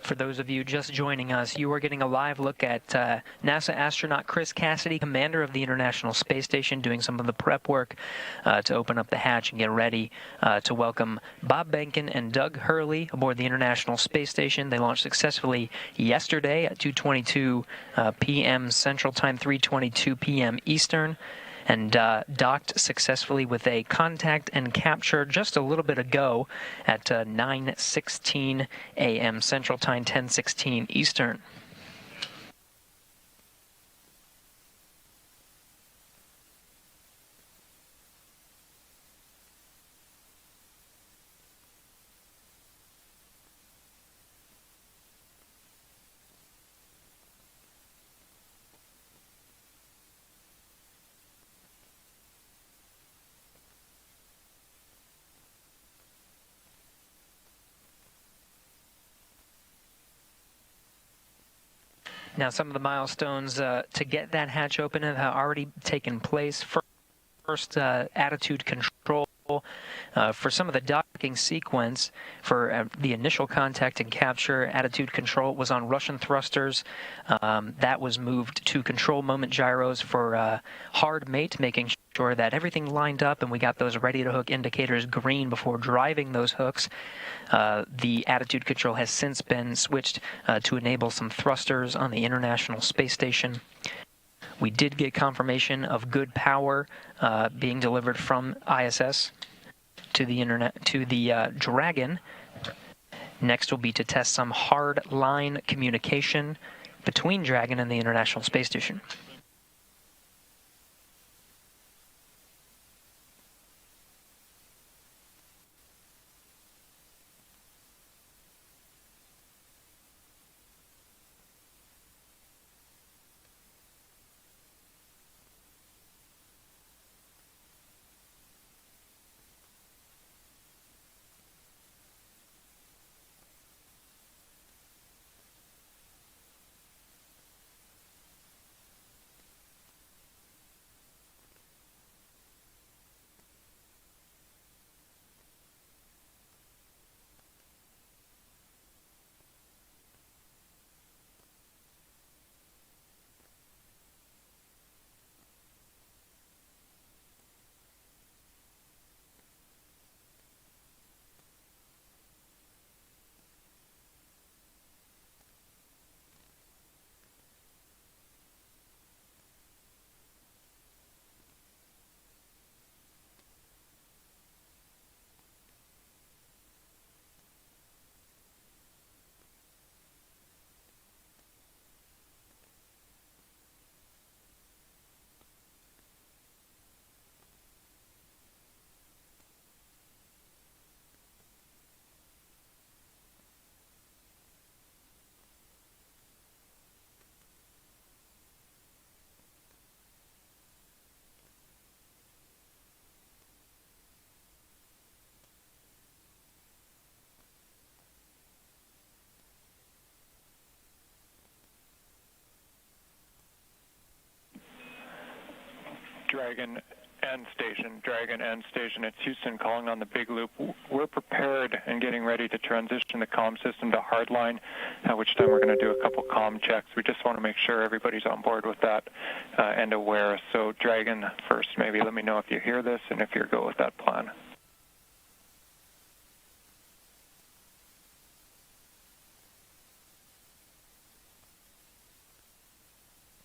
For those of you just joining us, you are getting a live look at NASA astronaut Chris Cassidy, commander of the International Space Station, doing some of the prep work to open up the hatch and get ready to welcome Bob Behnken and Doug Hurley aboard the International Space Station. They launched successfully yesterday at 2:22 p.m. Central Time, 3:22 p.m. Eastern, and docked successfully with a contact and capture just a little bit ago at 9:16 a.m. Central Time, 10:16 Eastern. Now, some of the milestones to get that hatch open have already taken place. First, attitude control. For some of the docking sequence, for the initial contact and capture, attitude control was on Russian thrusters. That was moved to control moment gyros for hard mate, making sure that everything lined up and we got those ready-to-hook indicators green before driving those hooks. The attitude control has since been switched to enable some thrusters on the International Space Station. We did get confirmation of good power being delivered from ISS to the Dragon. Next will be to test some hard line communication between Dragon and the International Space Station. Dragon end station. It's Houston calling on the big loop. We're prepared and getting ready to transition the comm system to hardline, at which time we're going to do a couple comm checks. We just want to make sure everybody's on board with that and aware. So Dragon first, maybe let me know if you hear this and if you're go with that plan.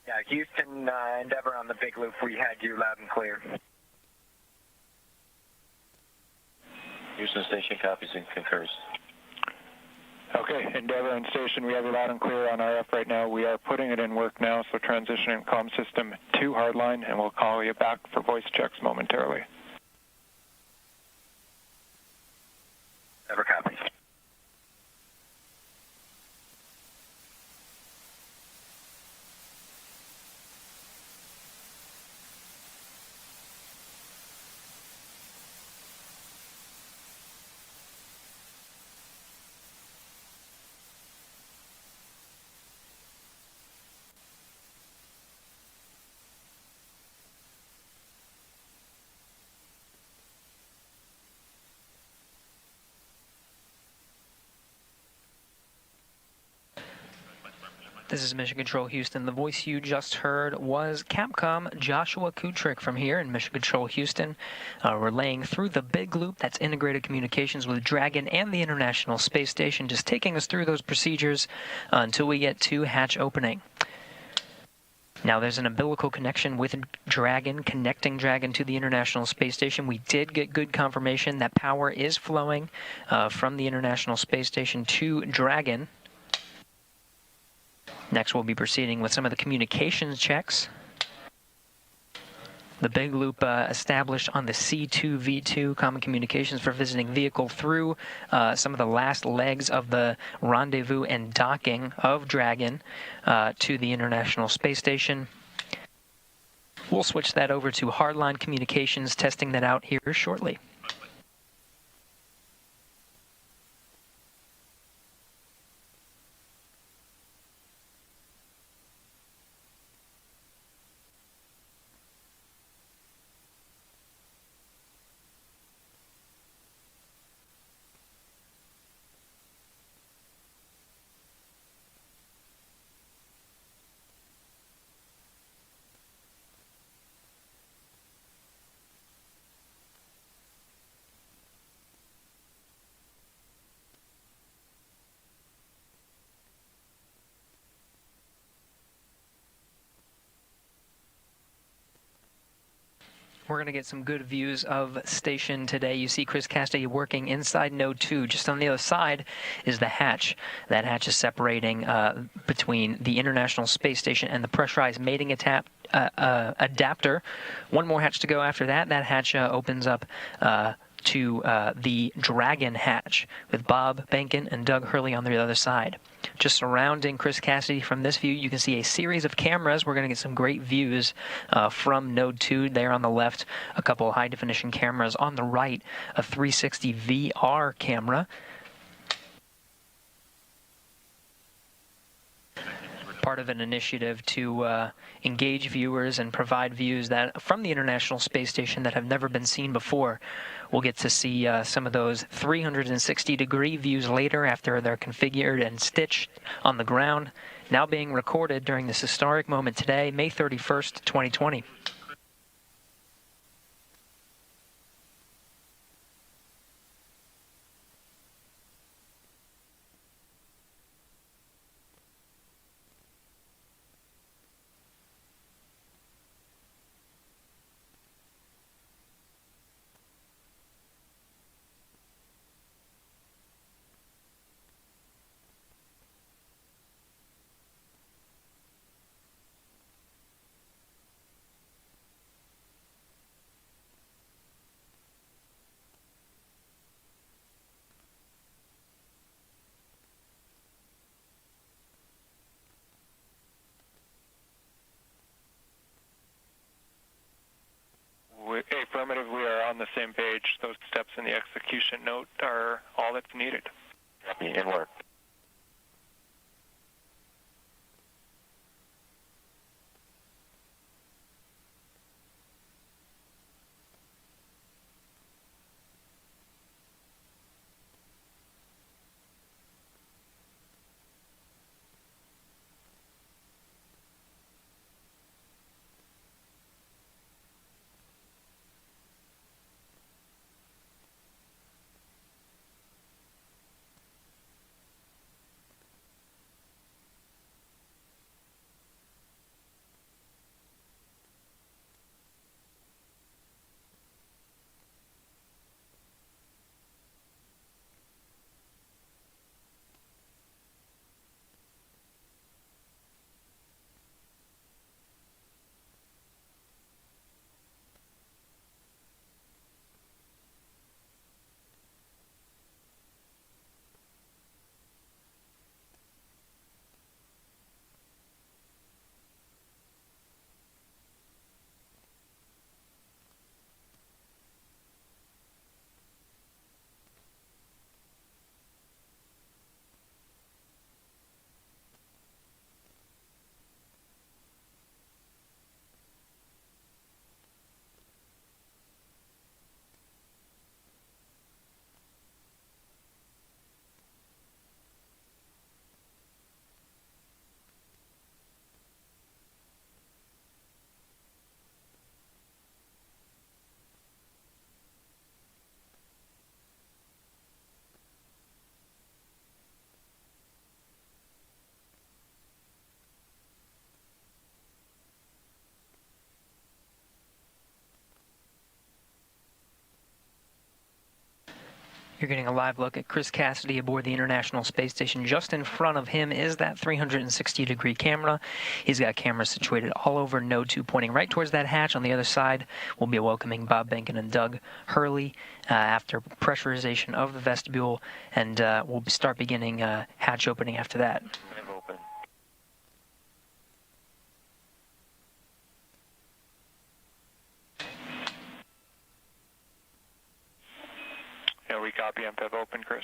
Yeah, Houston, Endeavor on the big loop. We had you loud and clear. Houston Station copies and concurs. Okay, Endeavor and Station, we have you loud and clear on RF right now. We are putting it in work now, so transitioning comm system to hardline, and we'll call you back for voice checks momentarily. Endeavor copies. This is Mission Control Houston. The voice you just heard was Capcom Joshua Kutrick from here in Mission Control Houston, relaying through the big loop that's integrated communications with Dragon and the International Space Station, just taking us through those procedures until we get to hatch opening. Now, there's an umbilical connection with Dragon, connecting Dragon to the International Space Station. We did get good confirmation that power is flowing from the International Space Station to Dragon. Next, we'll be proceeding with some of the communications checks. The big loop established on the C2V2 Common Communications for Visiting Vehicle through some of the last legs of the rendezvous and docking of Dragon to the International Space Station. We'll switch that over to hardline communications, testing that out here shortly. We're going to get some good views of station today. You see Chris Cassidy working inside Node 2. Just on the other side is the hatch. That hatch is separating between the International Space Station and the pressurized mating adapter. One more hatch to go after that. That hatch opens up to the Dragon hatch with Bob Benkin and Doug Hurley on the other side. Just surrounding Chris Cassidy from this view, you can see a series of cameras. We're going to get some great views from Node 2 there on the left, a couple high-definition cameras on the right, a 360 VR camera. Part of an initiative to engage viewers and provide views that from the International Space Station that have never been seen before. We'll get to see some of those 360-degree views later after they're configured and stitched on the ground, now being recorded during this historic moment today, May 31st, 2020. Affirmative, we are on the same page. Those steps in the execution note are all that's needed. In work. You're getting a live look at Chris Cassidy aboard the International Space Station. Just in front of him is that 360-degree camera. He's got cameras situated all over Node 2, pointing right towards that hatch. On the other side, we'll be welcoming Bob Behnken and Doug Hurley after pressurization of the vestibule, and we'll start beginning hatch opening after that. Open. Yeah, we copy MPEV open, Chris.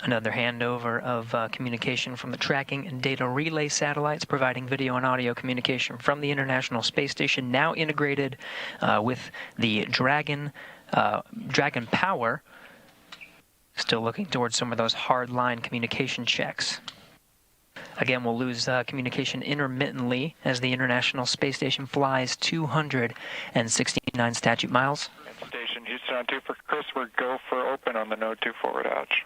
Another handover of communication from the tracking and data relay satellites, providing video and audio communication from the International Space Station, now integrated with the Dragon Power. Still looking towards some of those hard-line communication checks. Again, we'll lose communication intermittently as the International Space Station flies 269 statute miles. Station Houston on 2 for Chris. We're go for open on the Node 2 forward hatch.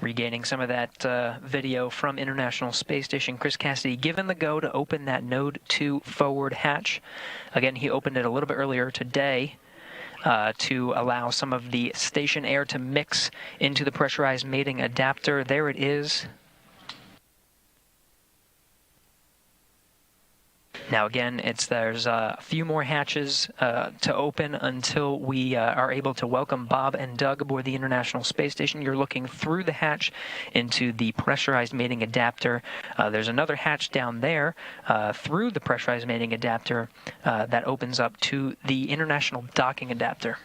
Regaining some of that video from International Space Station, Chris Cassidy given the go to open that Node 2 forward hatch. Again, he opened it a little bit earlier today to allow some of the station air to mix into the pressurized mating adapter. There it is. Now again, there's a few more hatches to open until we are able to welcome Bob and Doug aboard the International Space Station. You're looking through the hatch into the pressurized mating adapter. There's another hatch down there through the pressurized mating adapter that opens up to the International Docking Adapter.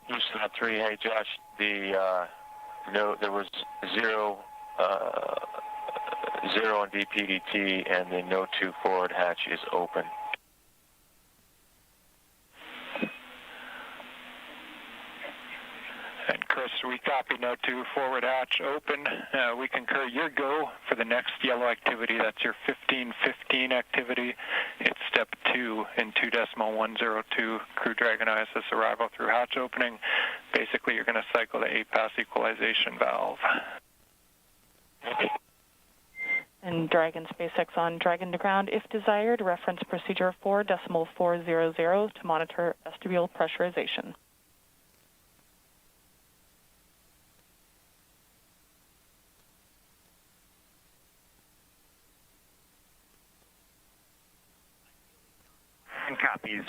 Houston on 3. Hey, Josh. There was zero on DPDT, and the Node 2 forward hatch is open. And Chris, we copy Node 2 forward hatch open. We concur your go for the next yellow activity. That's your 1515 activity. It's step 2 in 2.102 Crew Dragon ISS arrival through hatch opening. Basically, you're going to cycle the 8-pass equalization valve. And Dragon SpaceX on Dragon to ground. If desired, reference procedure 4.400 to monitor vestibule pressurization. And copies.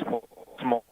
Small.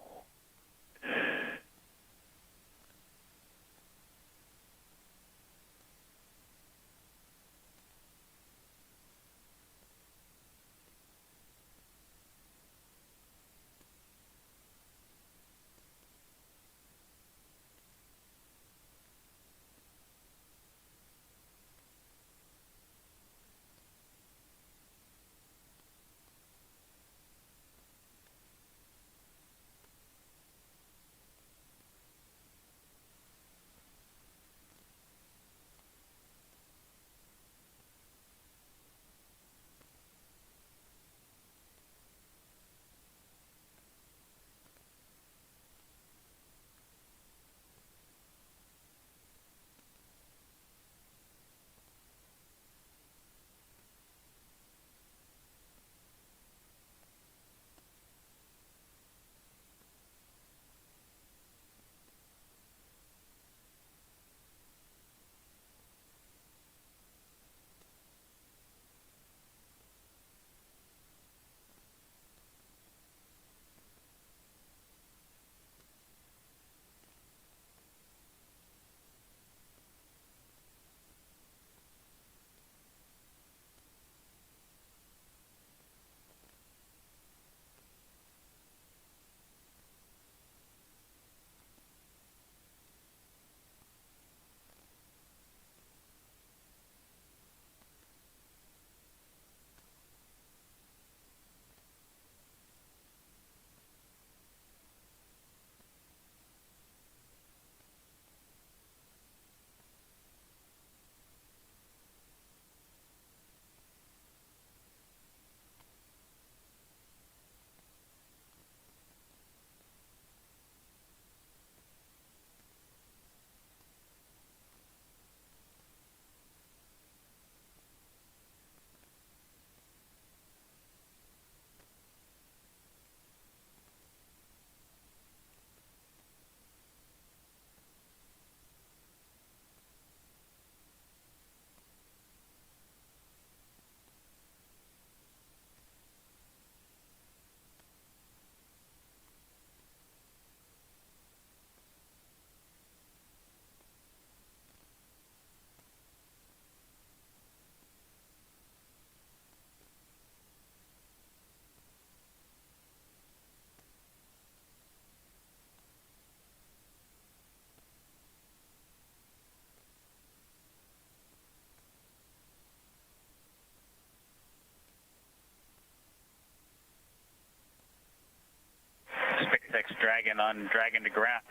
on Dragon to ground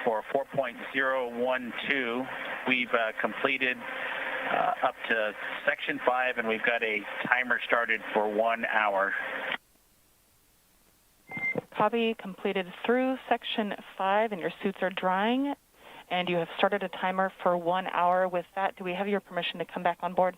for 4.012. We've completed up to section 5, and we've got a timer started for 1 hour. Copy. Completed through section 5, and your suits are drying, and you have started a timer for 1 hour. With that, do we have your permission to come back on board?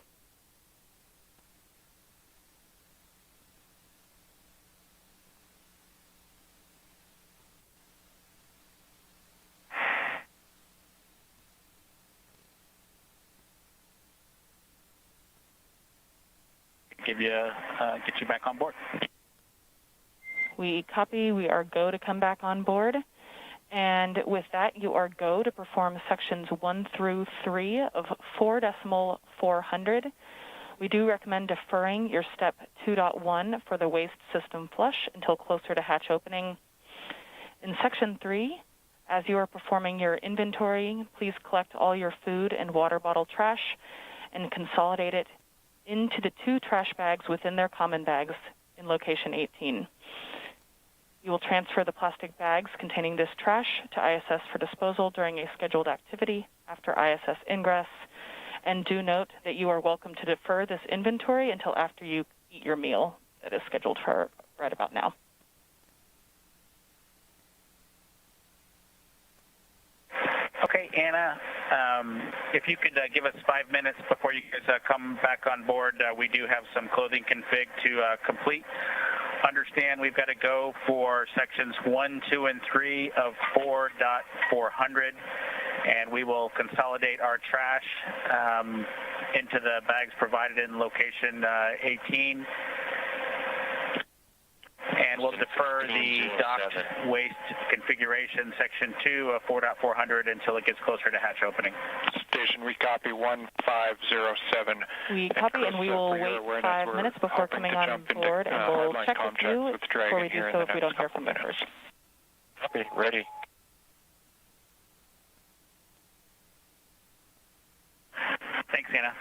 Get you back on board. We copy. We are go to come back on board. And with that, you are go to perform sections 1 through 3 of 4.400. We do recommend deferring your step 2.1 for the waste system flush until closer to hatch opening. In section 3, as you are performing your inventory, please collect all your food and water bottle trash and consolidate it into the 2 trash bags within their common bags in location 18. You will transfer the plastic bags containing this trash to ISS for disposal during a scheduled activity after ISS ingress. And do note that you are welcome to defer this inventory until after you eat your meal that is scheduled for right about now. Okay, Anna, if you could give us 5 minutes before you guys come back on board, we do have some clothing config to complete. Understand we've got to go for sections 1, 2, and 3 of 4.400, and we will consolidate our trash into the bags provided in location 18. And we'll defer the docked waste configuration, section 2 of 4.400, until it gets closer to hatch opening. Station, we copy 1507. We copy, and we will wait 5 minutes before coming on board, and we'll check with you before we do so if we don't hear from you first. Copy, ready. Thanks, Anna.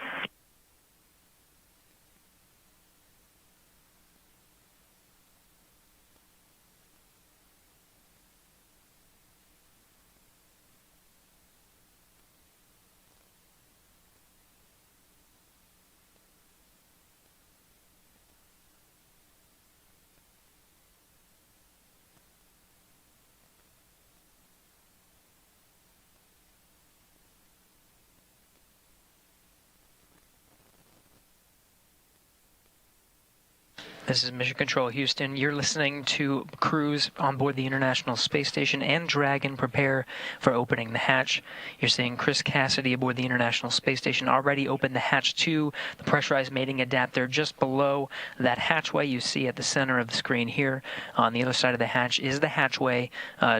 This is Mission Control Houston. You're listening to crews on board the International Space Station and Dragon prepare for opening the hatch. You're seeing Chris Cassidy aboard the International Space Station already opened the hatch to the pressurized mating adapter just below that hatchway you see at the center of the screen here. On the other side of the hatch is the hatchway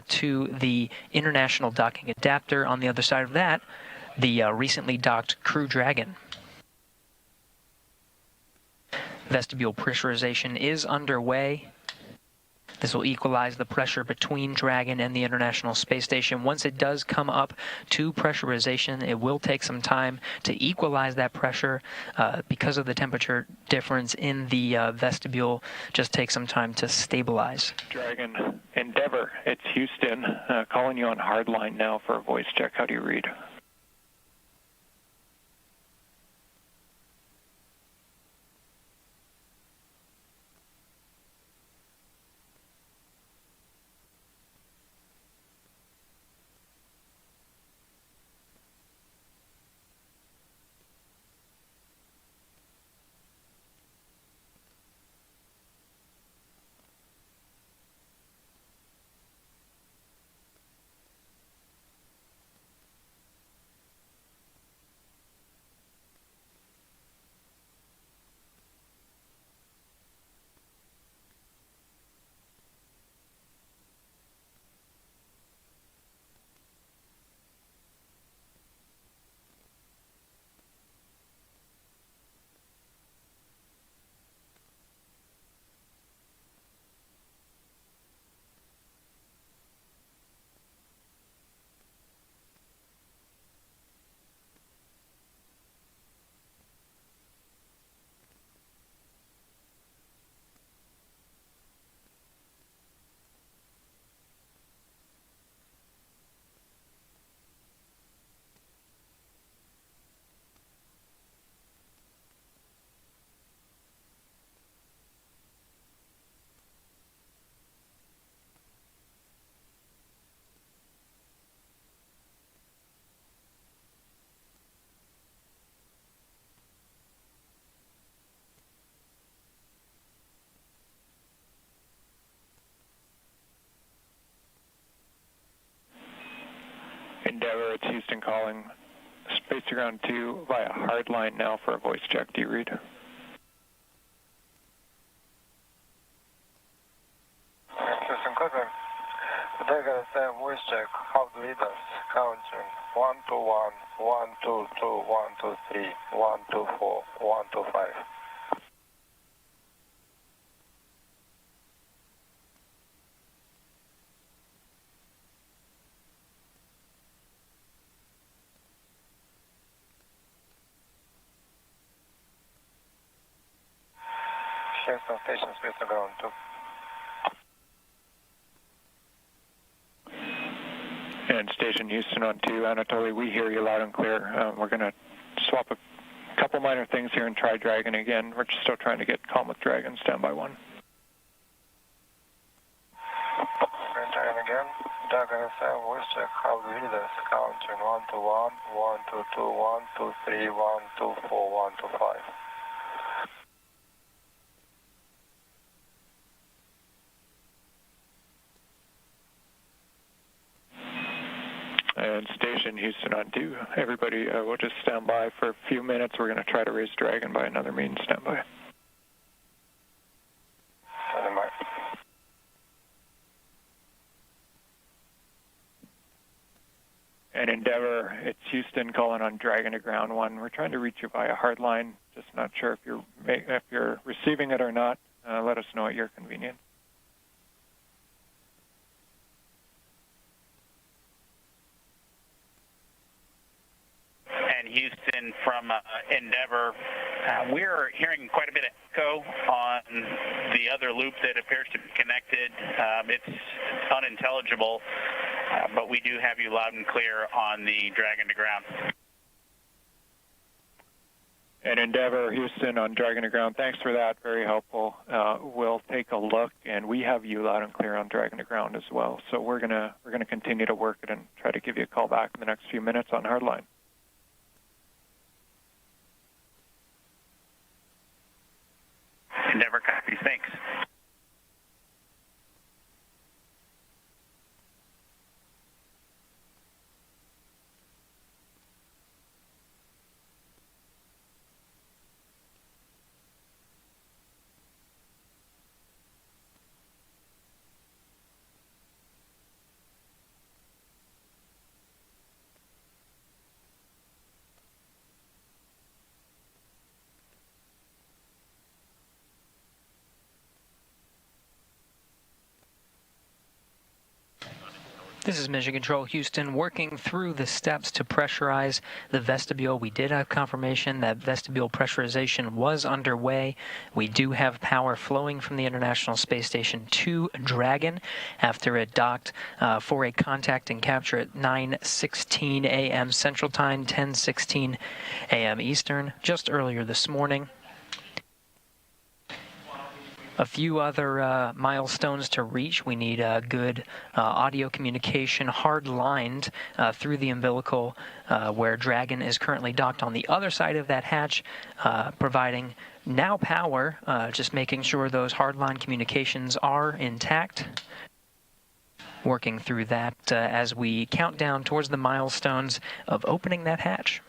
to the International docking adapter. On the other side of that, the recently docked Crew Dragon. Vestibule pressurization is underway. This will equalize the pressure between Dragon and the International Space Station. Once it does come up to pressurization, it will take some time to equalize that pressure because of the temperature difference in the vestibule. Just take some time to stabilize. Dragon, Endeavor, it's Houston. Calling you on hardline now for a voice check. How do you read? Endeavor, it's Houston calling Space to Ground 2 via hardline now for a voice check. Do you read? Houston Cleveland. Dragon voice check. How do leaders? Counting 121, 122, 123, 124, 125. Houston Station, Space to Ground 2. And Station Houston on 2, Anatoly, we hear you loud and clear. We're going to swap a couple minor things here and try Dragon again. We're just still trying to get calm with Dragon. Stand by 1. Dragon again. Dragon FM, voice check. How do leaders? Counting 121, 122, 123, 124, 125. And Station Houston on 2. Everybody, we'll just stand by for a few minutes. We're going to try to raise Dragon by another means. Stand by. Stand by. And Endeavor, it's Houston calling on Dragon to Ground 1. We're trying to reach you via hardline. Just not sure if you're receiving it or not. Let us know at your convenience. And Houston from Endeavor, we're hearing quite a bit of echo on the other loop that appears to be connected. It's unintelligible, but we do have you loud and clear on the Dragon to Ground. And Endeavor, Houston on Dragon to Ground, thanks for that. Very helpful. We'll take a look, and we have you loud and clear on Dragon to Ground as well. So we're gonna continue to work it and try to give you a call back in the next few minutes on hardline. Endeavor copies. Thanks. This is Mission Control Houston, working through the steps to pressurize the vestibule. We did have confirmation that vestibule pressurization was underway. We do have power flowing from the International Space Station to Dragon after it docked for a contact and capture at 9:16 a.m. Central Time, 10:16 a.m. Eastern, just earlier this morning. A few other milestones to reach. We need good audio communication hard-lined through the umbilical where Dragon is currently docked on the other side of that hatch, providing now power, just making sure those hard-line communications are intact. Working through that as we count down towards the milestones of opening that hatch.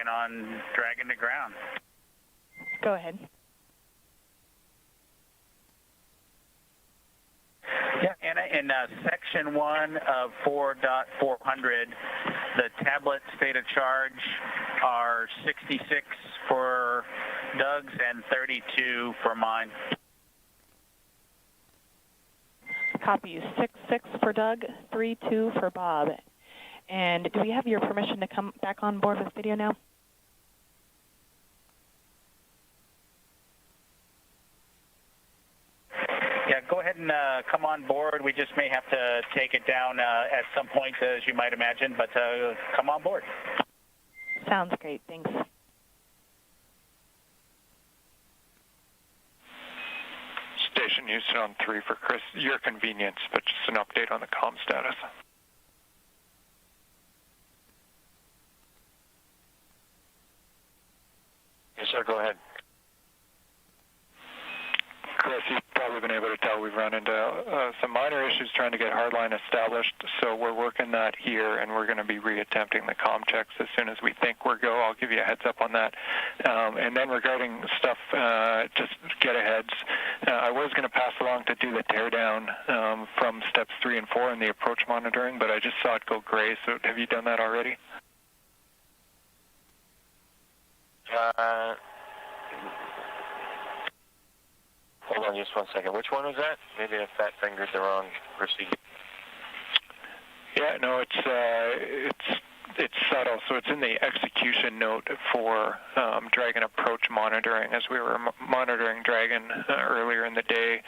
On Dragon to Ground. Go ahead. Yeah, Anna, in section 1 of 4.400, the tablet state of charge are 66 for Doug's and 32 for mine. Copy 66 for Doug, 32 for Bob. And do we have your permission to come back on board with video now? Yeah, go ahead and come on board. We just may have to take it down at some point, as you might imagine, but come on board. Sounds great. Thanks. Station Houston on 3 for Chris. Your convenience, but just an update on the comm status. Yes, sir, go ahead. Chris, you've probably been able to tell we've run into some minor issues trying to get hardline established, so we're working that here, and we're going to be reattempting the comm checks as soon as we think we're go. I'll give you a heads up on that. And then regarding stuff, just get aheads. I was going to pass along to do the teardown from steps 3 and 4 in the approach monitoring, but I just saw it go gray, so have you done that already? Hold on just one second. Which one was that? Maybe I fat fingered the wrong procedure. Yeah, no, it's subtle. So it's in the execution note for Dragon approach monitoring, as we were monitoring Dragon earlier in the day.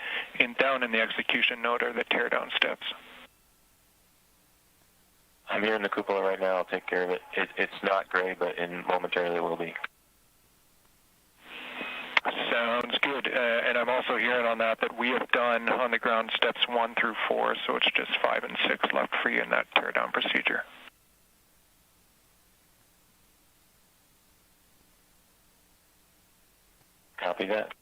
Down in the execution note are the teardown steps. I'm here in the cupola right now. I'll take care of it. It's not gray, but momentarily it will be. Sounds good. And I'm also hearing on that we have done on the ground steps 1 through 4, so it's just 5 and 6 left for you in that teardown procedure. Copy that.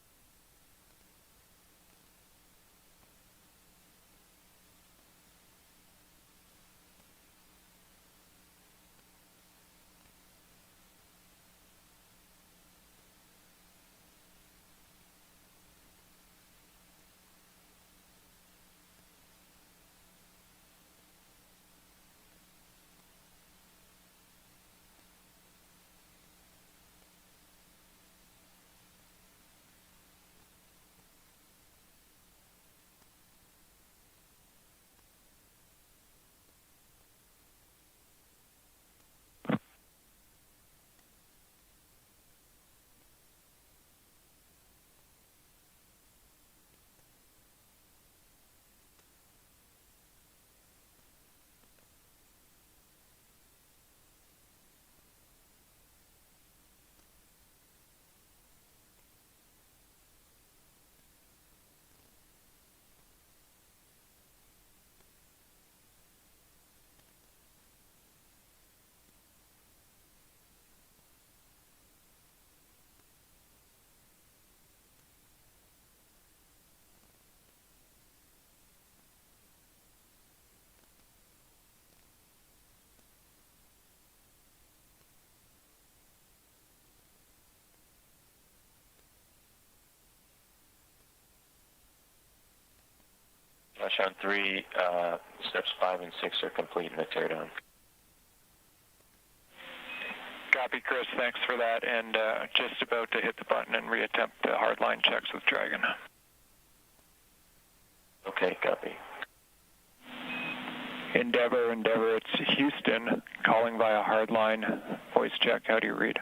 On 3, steps 5 and 6 are complete in the teardown. Copy, Chris. Thanks for that. And just about to hit the button and reattempt the hardline checks with Dragon. Okay, copy. Endeavor, it's Houston calling via hardline voice check. How do you read?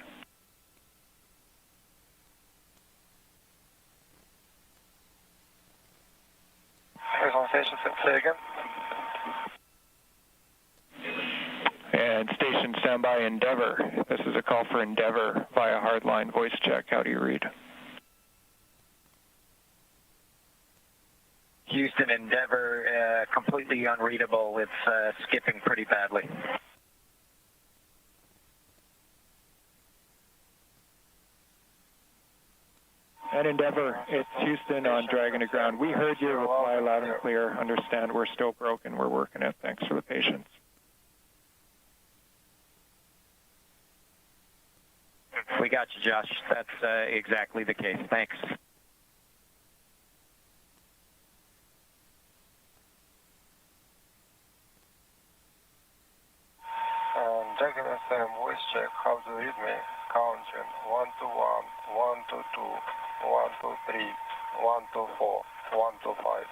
And station standby Endeavor. This is a call for Endeavor via hardline voice check. How do you read? Houston Endeavor, completely unreadable. It's skipping pretty badly. And Endeavor, it's Houston on Dragon to ground. We heard your reply loud and clear. Understand we're still broken. We're working it. Thanks for the patience. We got you, Josh. That's exactly the case. Thanks. Dragon FM, voice check, how do you read me? Counting 1 to 1, 1 to 2, 1 to 3, 1 to 4, 1 to 5.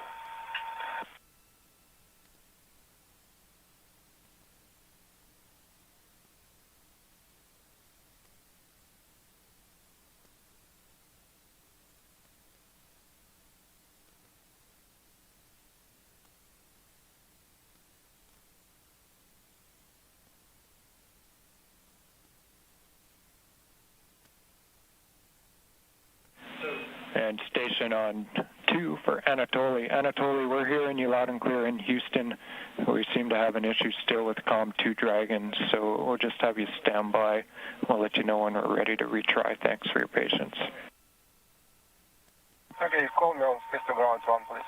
And station on 2 for Anatoly. Anatoly, we're hearing you loud and clear in Houston. We seem to have an issue still with COM 2 Dragon, so we'll just have you stand by. We'll let you know when we're ready to retry. Thanks for your patience. Okay, call me on Pistol Ground 1, please.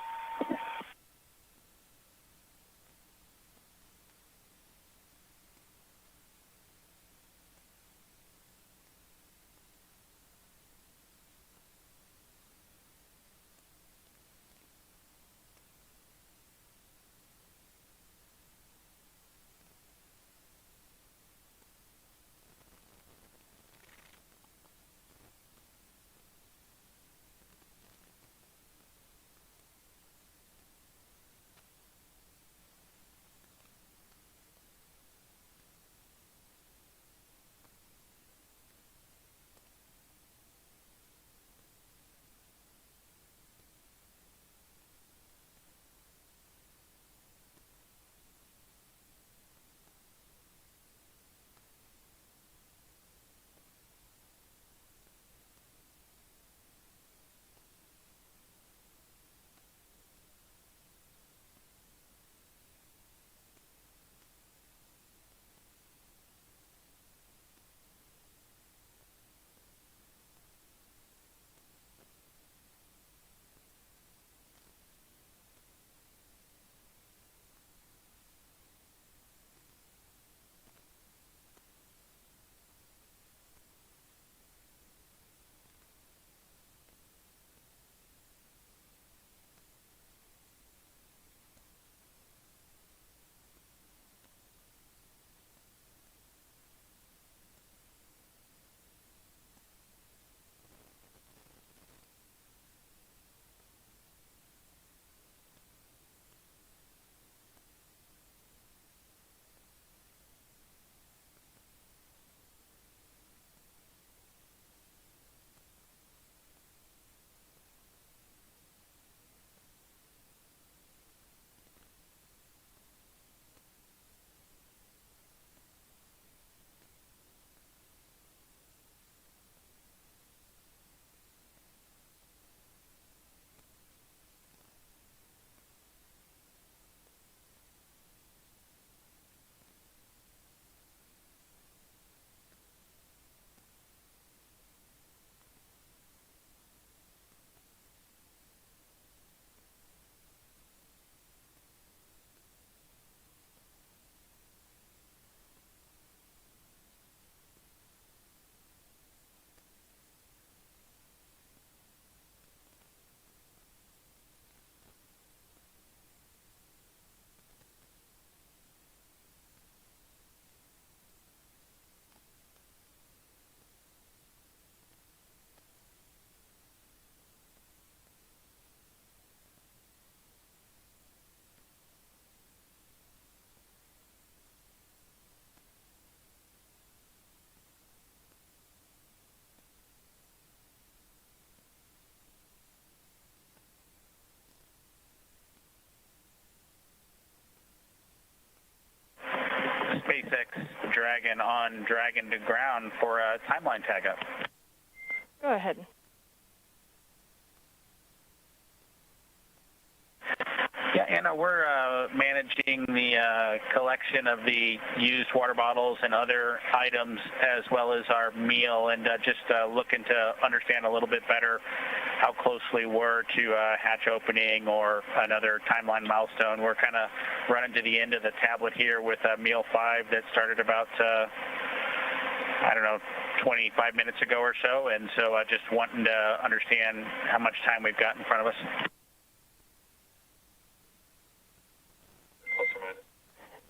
SpaceX Dragon on Dragon to ground for a timeline tag up. Go ahead. Yeah, Anna, we're managing the collection of the used water bottles and other items as well as our meal, and just looking to understand a little bit better how closely we're to hatch opening or another timeline milestone. We're kind of running to the end of the tablet here with meal 5 that started about, 25 minutes ago or so, and so just wanting to understand how much time we've got in front of us.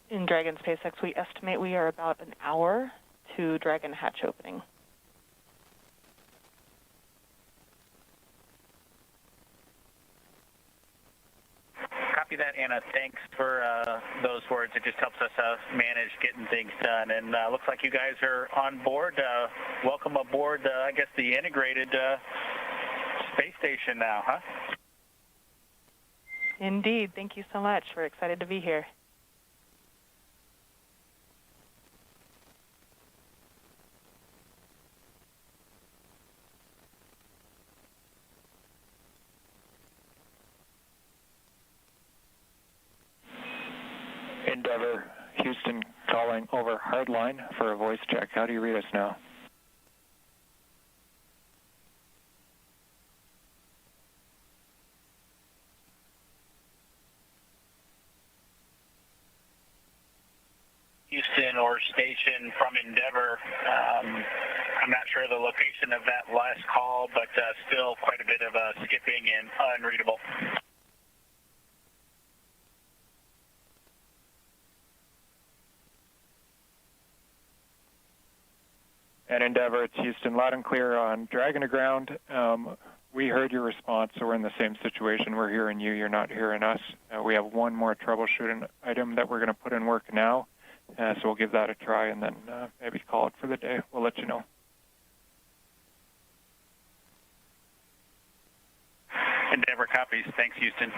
In Dragon SpaceX, we estimate we are about an hour to Dragon hatch opening. Copy that, Anna. Thanks for those words. It just helps us manage getting things done. And looks like you guys are on board. Welcome aboard, I guess, the integrated space station now, huh? Indeed. Thank you so much. We're excited to be here. Endeavor, Houston calling over hardline for a voice check. How do you read us now? Houston or station from Endeavor. I'm not sure the location of that last call, but still quite a bit of skipping and unreadable. And Endeavor, it's Houston, loud and clear on Dragon to ground. We heard your response, so we're in the same situation. We're hearing you. You're not hearing us. We have one more troubleshooting item that we're going to put in work now, so we'll give that a try and then maybe call it for the day. We'll let you know. Endeavor copies. Thanks, Houston.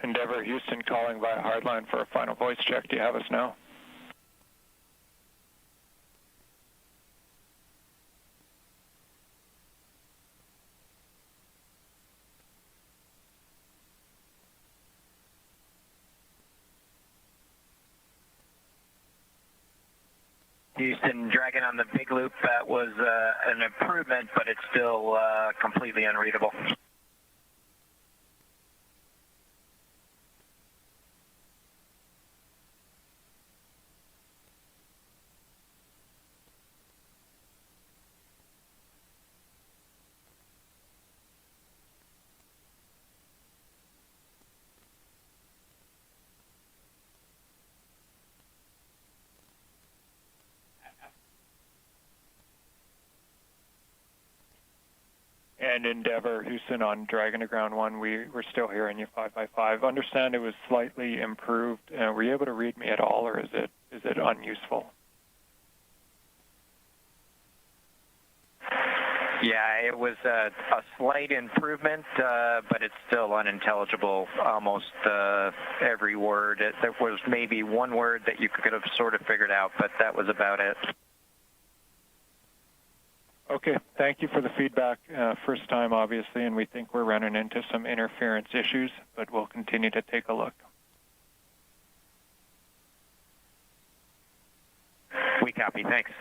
Endeavor, Houston calling via hardline for a final voice check. Do you have us now? Houston, Dragon on the big loop. That was an improvement, but it's still completely unreadable. And Endeavour, Houston on Dragon to Ground 1, we're still hearing you 5x5. Understand it was slightly improved. Were you able to read me at all, or is it unuseful? Yeah, it was a slight improvement, but it's still unintelligible almost every word. There was maybe one word that you could have sort of figured out, but that was about it. Okay, thank you for the feedback. First time, obviously, and we think we're running into some interference issues, but we'll continue to take a look. We copy. Thanks.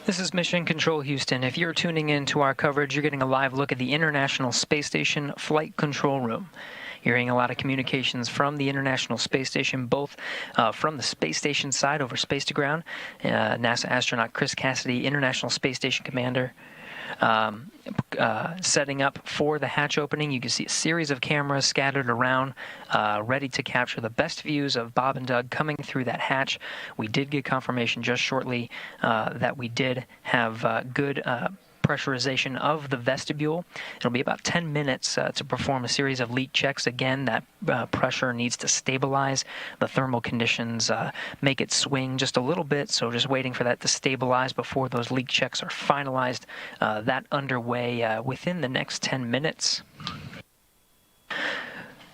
This is Mission Control Houston. If you're tuning in to our coverage, you're getting a live look at the International Space Station Flight Control Room. You're hearing a lot of communications from the International Space Station, both from the space station side over space to ground, NASA astronaut Chris Cassidy, International Space Station Commander, setting up for the hatch opening. You can see a series of cameras scattered around, ready to capture the best views of Bob and Doug coming through that hatch. We did get confirmation just shortly that we did have good pressurization of the vestibule. It'll be about 10 minutes to perform a series of leak checks. Again, that pressure needs to stabilize. The thermal conditions make it swing just a little bit, so just waiting for that to stabilize before those leak checks are finalized. That underway within the next 10 minutes.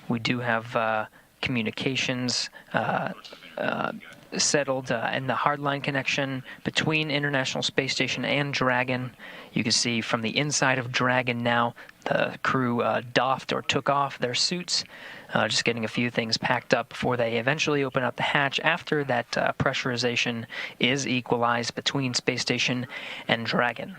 We do have communications settled in the hardline connection between International Space Station and Dragon. You can see from the inside of Dragon now, the crew doffed or took off their suits, just getting a few things packed up before they eventually open up the hatch after that pressurization is equalized between Space Station and Dragon.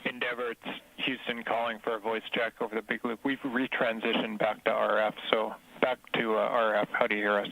Endeavour, it's Houston calling for a voice check over the big loop. We've retransitioned back to RF, so back to RF. How do you hear us?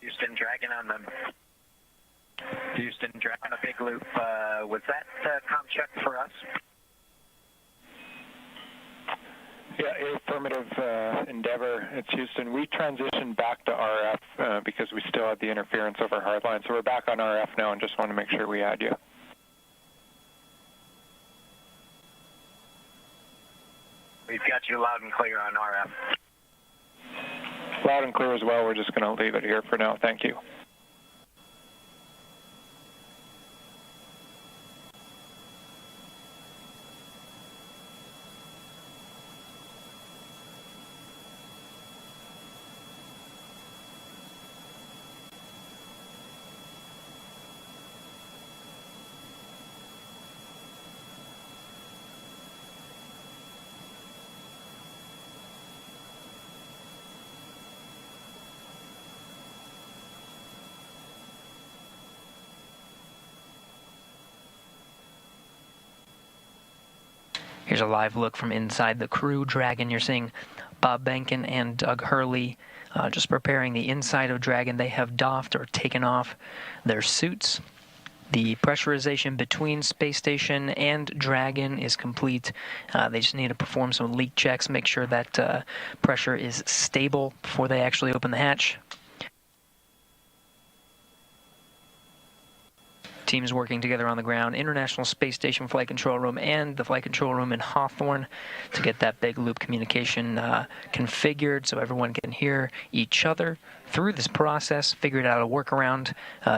Houston Dragon on the Houston Dragon on a big loop. Was that comm check for us? Yeah, affirmative, Endeavour. It's Houston. We transitioned back to RF because we still had the interference over hardline, so we're back on RF now and just want to make sure we had you. We've got you loud and clear on RF. Loud and clear as well. We're just going to leave it here for now. Thank you. Here's a live look from inside the Crew Dragon. You're seeing Bob Behnken and Doug Hurley just preparing the inside of Dragon. They have doffed or taken off their suits. The pressurization between Space Station and Dragon is complete. They just need to perform some leak checks, make sure that pressure is stable before they actually open the hatch. teams working together on the ground, International Space Station Flight Control Room and the Flight Control Room in Hawthorne, to get that big loop communication configured so everyone can hear each other through this process, figured out a workaround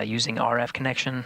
using RF connection.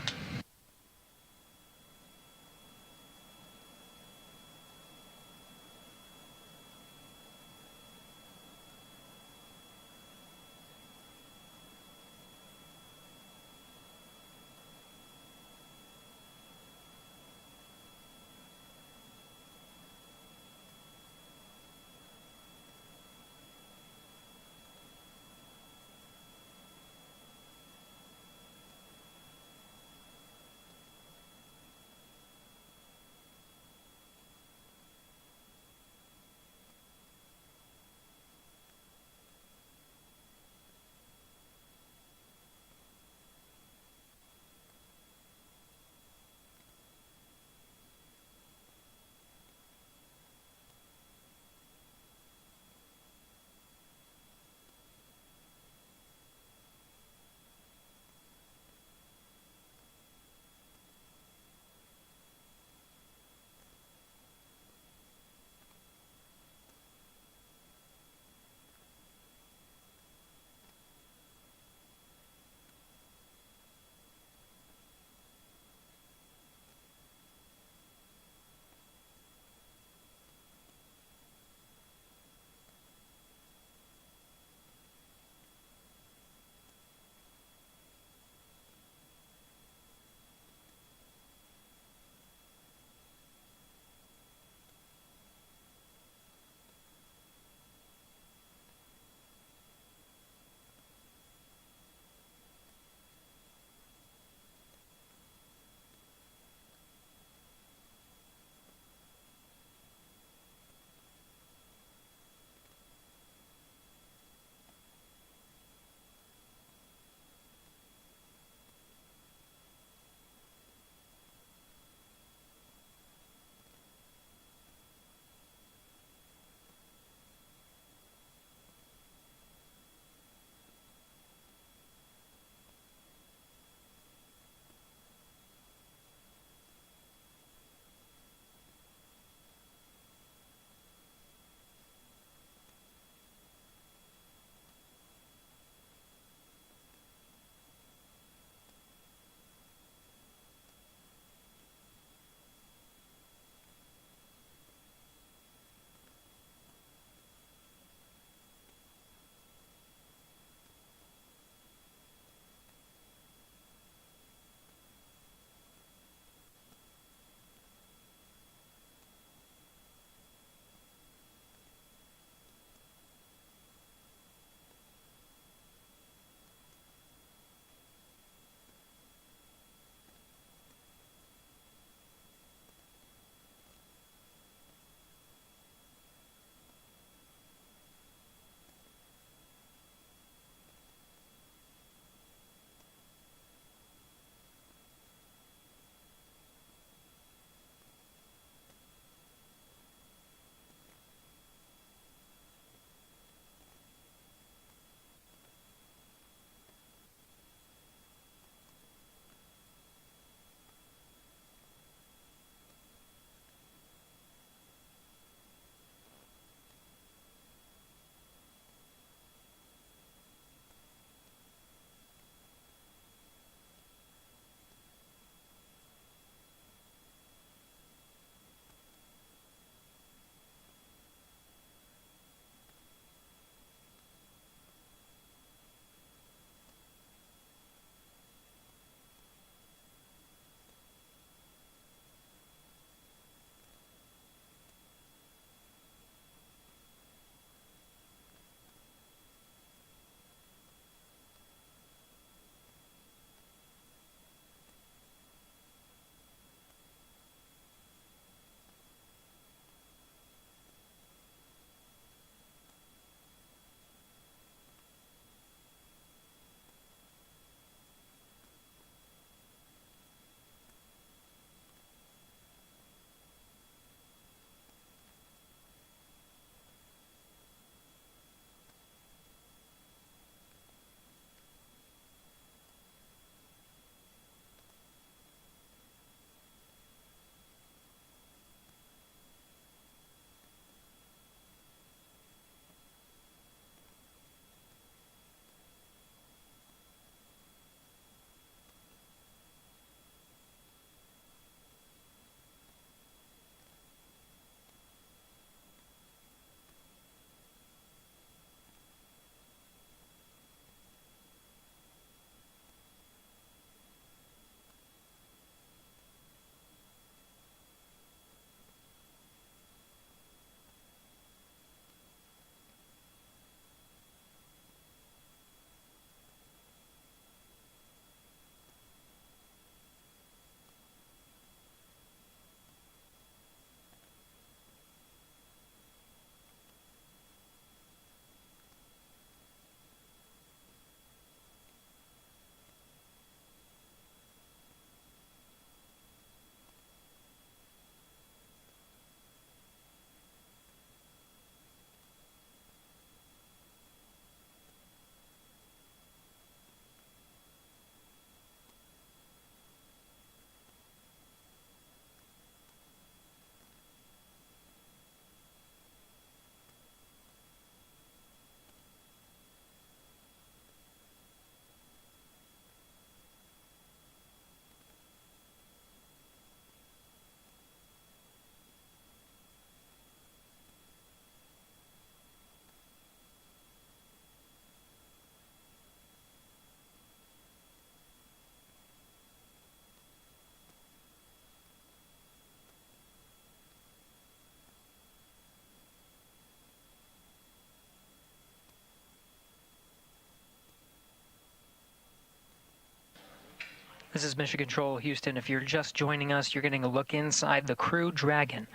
This is Mission Control, Houston. If you're just joining us, you're getting a look inside the Crew Dragon.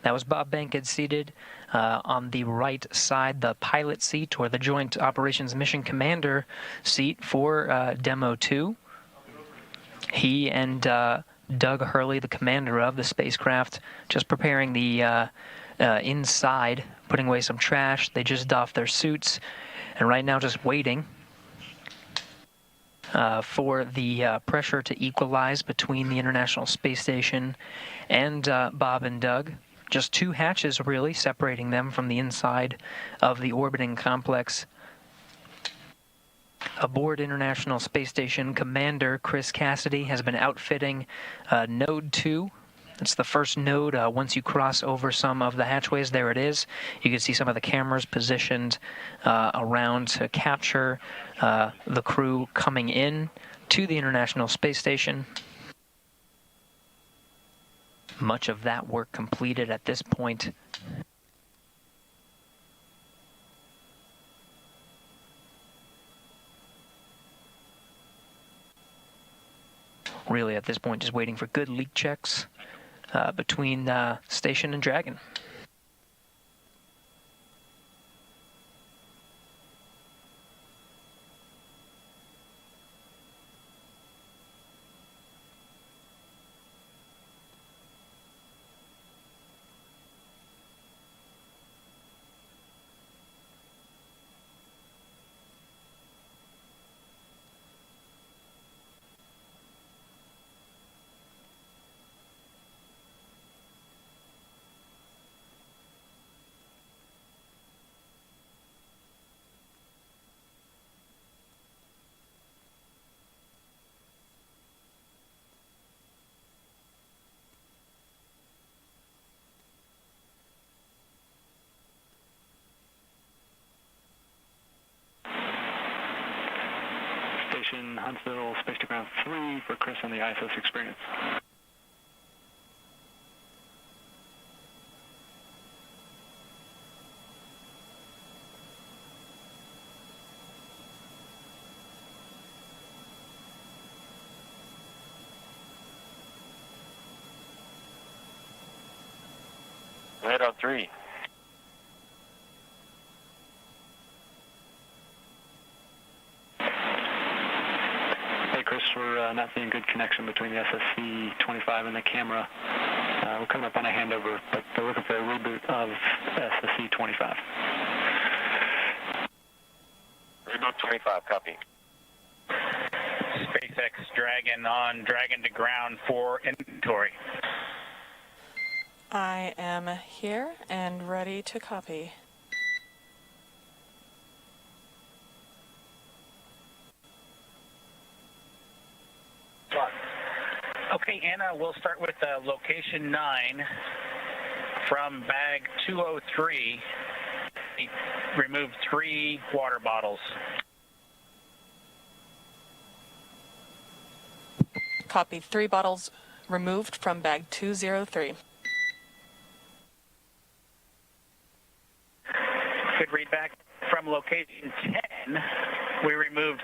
That was Bob Bankhead seated on the right side, the pilot seat, or the Joint Operations Mission Commander seat for Demo 2. He and Doug Hurley, the commander of the spacecraft, just preparing the inside, putting away some trash. They just doffed their suits, and right now just waiting for the pressure to equalize between the International Space Station and Bob and Doug. Just two hatches, really, separating them from the inside of the orbiting complex. Aboard International Space Station, Commander Chris Cassidy has been outfitting Node 2. It's the first node. Once you cross over some of the hatchways, there it is. You can see some of the cameras positioned around to capture the crew coming in to the International Space Station. Much of that work completed at this point. Really, at this point, just waiting for good leak checks between Station and Dragon. Huntsville, Space to Ground 3 for Chris on the ISS experience. Right on 3. We're not seeing good connection between the SSC-25 and the camera. We're coming up on a handover, but they're looking for a reboot of SSC-25. Reboot 25, copy. SpaceX Dragon on Dragon to ground for inventory. I am here and ready to copy. Okay, Anna, we'll start with location 9 from bag 203. We removed 3 water bottles. Copy. 3 bottles removed from bag 203. Good readback. From location 10, we removed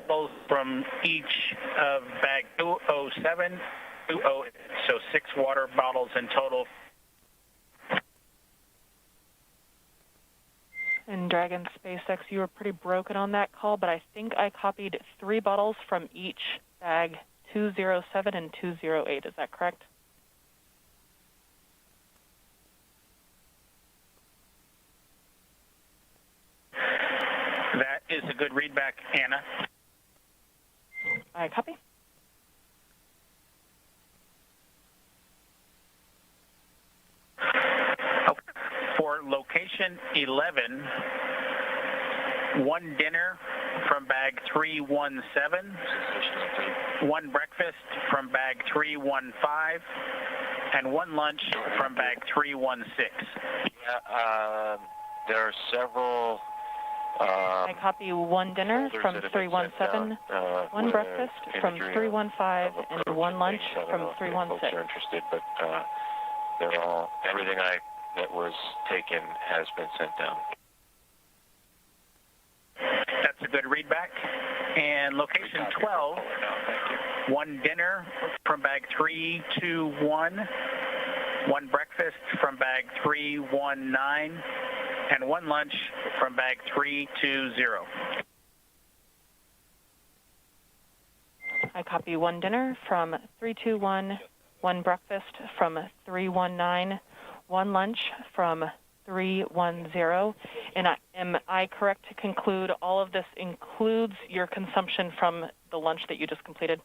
bottles from each of bag 207, 208, so 6 water bottles in total. And Dragon SpaceX, you were pretty broken on that call, but I think I copied 3 bottles from each bag 207 and 208. Is that correct? That is a good readback, Anna. I copy. Okay. For location 11, 1 dinner from bag 317, 1 breakfast from bag 315, and 1 lunch from bag 316. Yeah, there are several... I copy 1 dinner from 317, 1 breakfast from 315, and 1 lunch from 316. Folks are interested, but they're all, everything that was taken has been sent down. That's a good readback. And location 12, 1 dinner from bag 321, 1 breakfast from bag 319, and 1 lunch from bag 320. I copy 1 dinner from 321, 1 breakfast from 319, 1 lunch from 310. And am I correct to conclude all of this includes your consumption from the lunch that you just completed?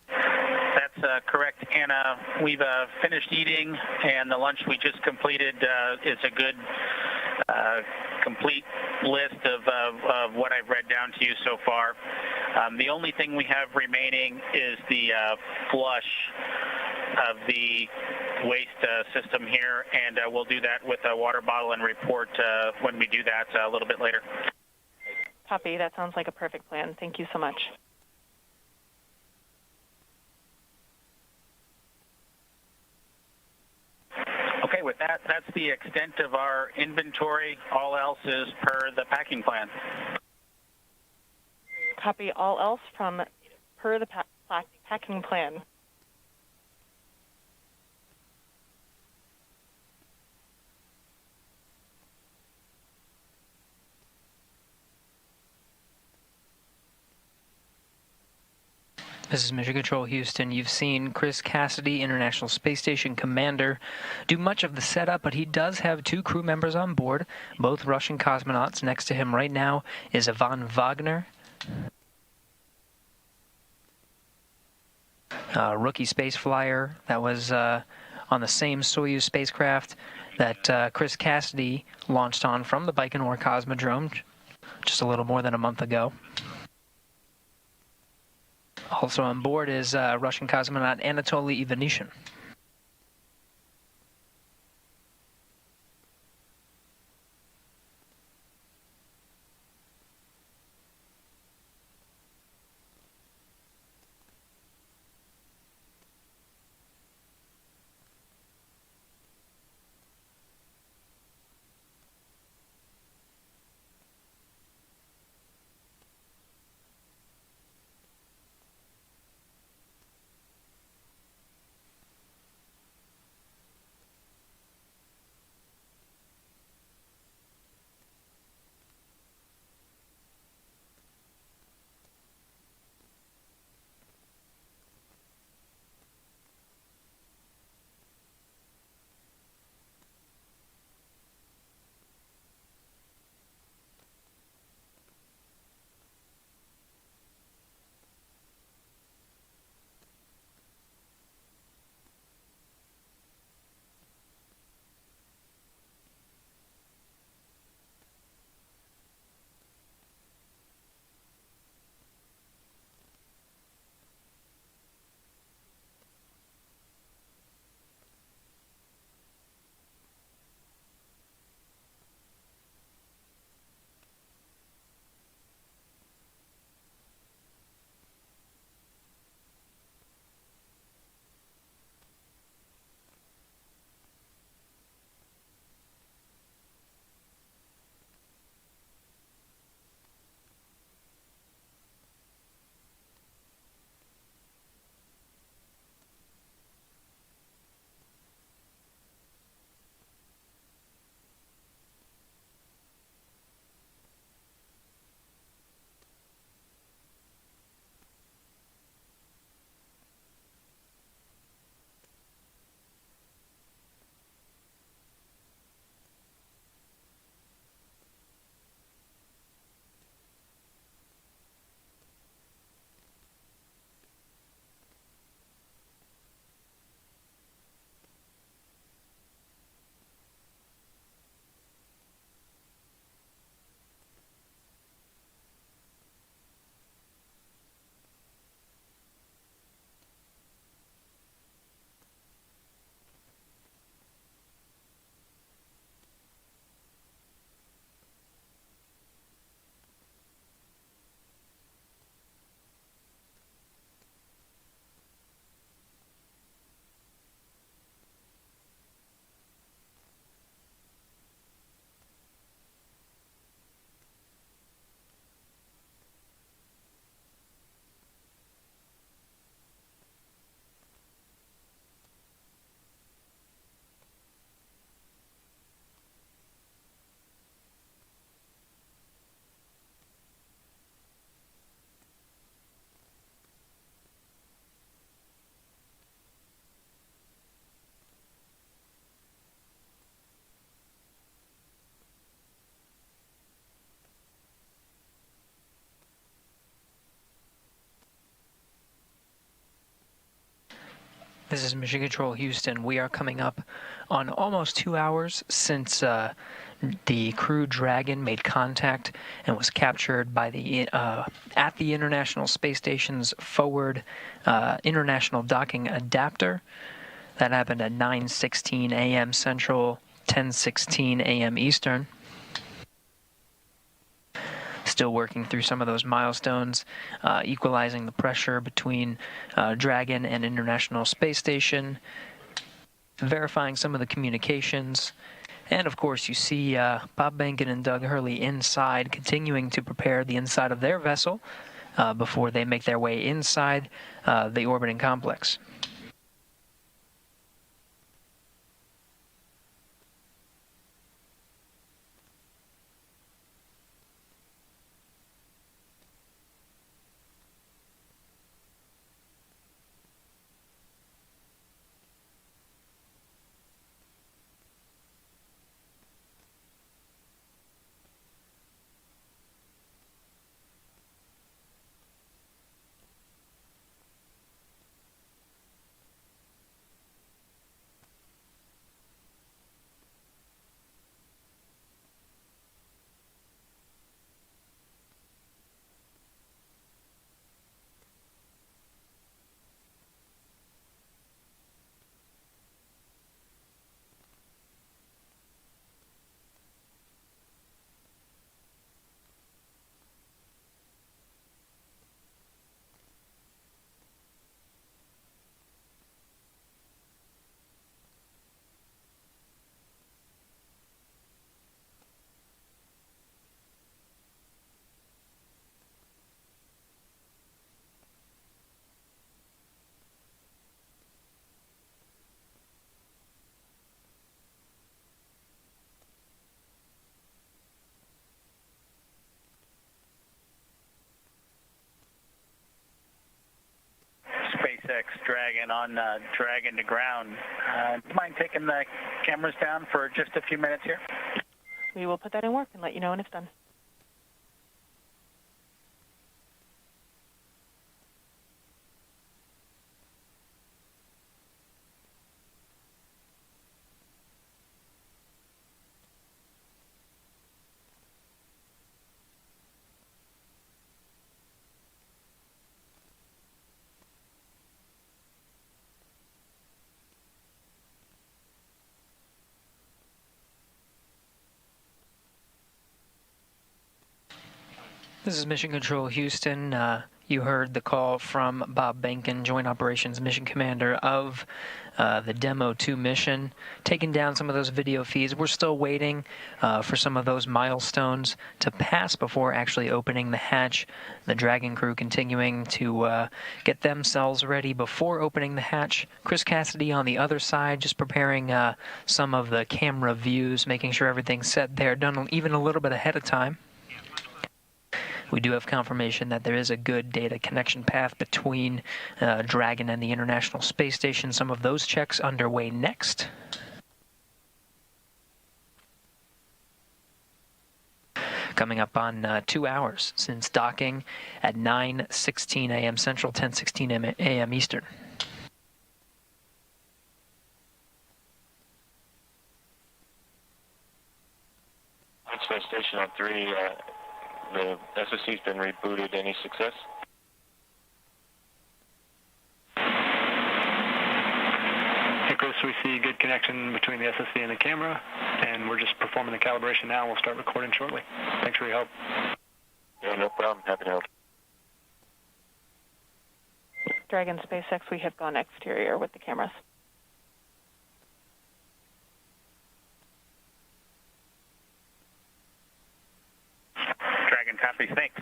That's correct, Anna. We've finished eating, and the lunch we just completed is a good complete list of what I've read down to you so far. The only thing we have remaining is the flush of the waste system here, and we'll do that with a water bottle and report when we do that a little bit later. Copy. That sounds like a perfect plan. Thank you so much. Okay, with that, that's the extent of our inventory. All else is per the packing plan. Copy all else from per the packing plan. This is Mission Control Houston. You've seen Chris Cassidy, International Space Station Commander, do much of the setup, but he does have 2 crew members on board, both Russian cosmonauts. Next to him right now is Ivan Wagner, rookie space flyer that was on the same Soyuz spacecraft that Chris Cassidy launched on from the Baikonur Cosmodrome just a little more than a month ago. Also on board is Russian cosmonaut Anatoly Ivanishin. This is Mission Control Houston. We are coming up on almost 2 hours since the Crew Dragon made contact and was captured by the at the International Space Station's forward international docking adapter. That happened at 9:16 a.m. Central, 10:16 a.m. Eastern. Still working through some of those milestones, equalizing the pressure between Dragon and International Space Station, verifying some of the communications, and of course you see Bob Behnken and Doug Hurley inside, continuing to prepare the inside of their vessel before they make their way inside the orbiting complex. SpaceX Dragon on Dragon to ground. Do you mind taking the cameras down for just a few minutes here? We will put that in work and let you know when it's done. This is Mission Control Houston. You heard the call from Bob Behnken, Joint Operations Mission Commander of the Demo 2 mission, taking down some of those video feeds. We're still waiting for some of those milestones to pass before actually opening the hatch. The Dragon crew continuing to get themselves ready before opening the hatch. Chris Cassidy on the other side, just preparing some of the camera views, making sure everything's set there, done even a little bit ahead of time. We do have confirmation that there is a good data connection path between Dragon and the International Space Station. Some of those checks underway next. Coming up on 2 hours since docking at 9:16 a.m. Central, 10:16 a.m. Eastern. Space Station on 3. The SSC's been rebooted. Any success? Hey Chris, we see good connection between the SSC and the camera, and we're just performing the calibration now. We'll start recording shortly. Thanks for your help. Yeah, no problem. Happy to help. Dragon SpaceX, we have gone exterior with the cameras. Dragon copy, thanks.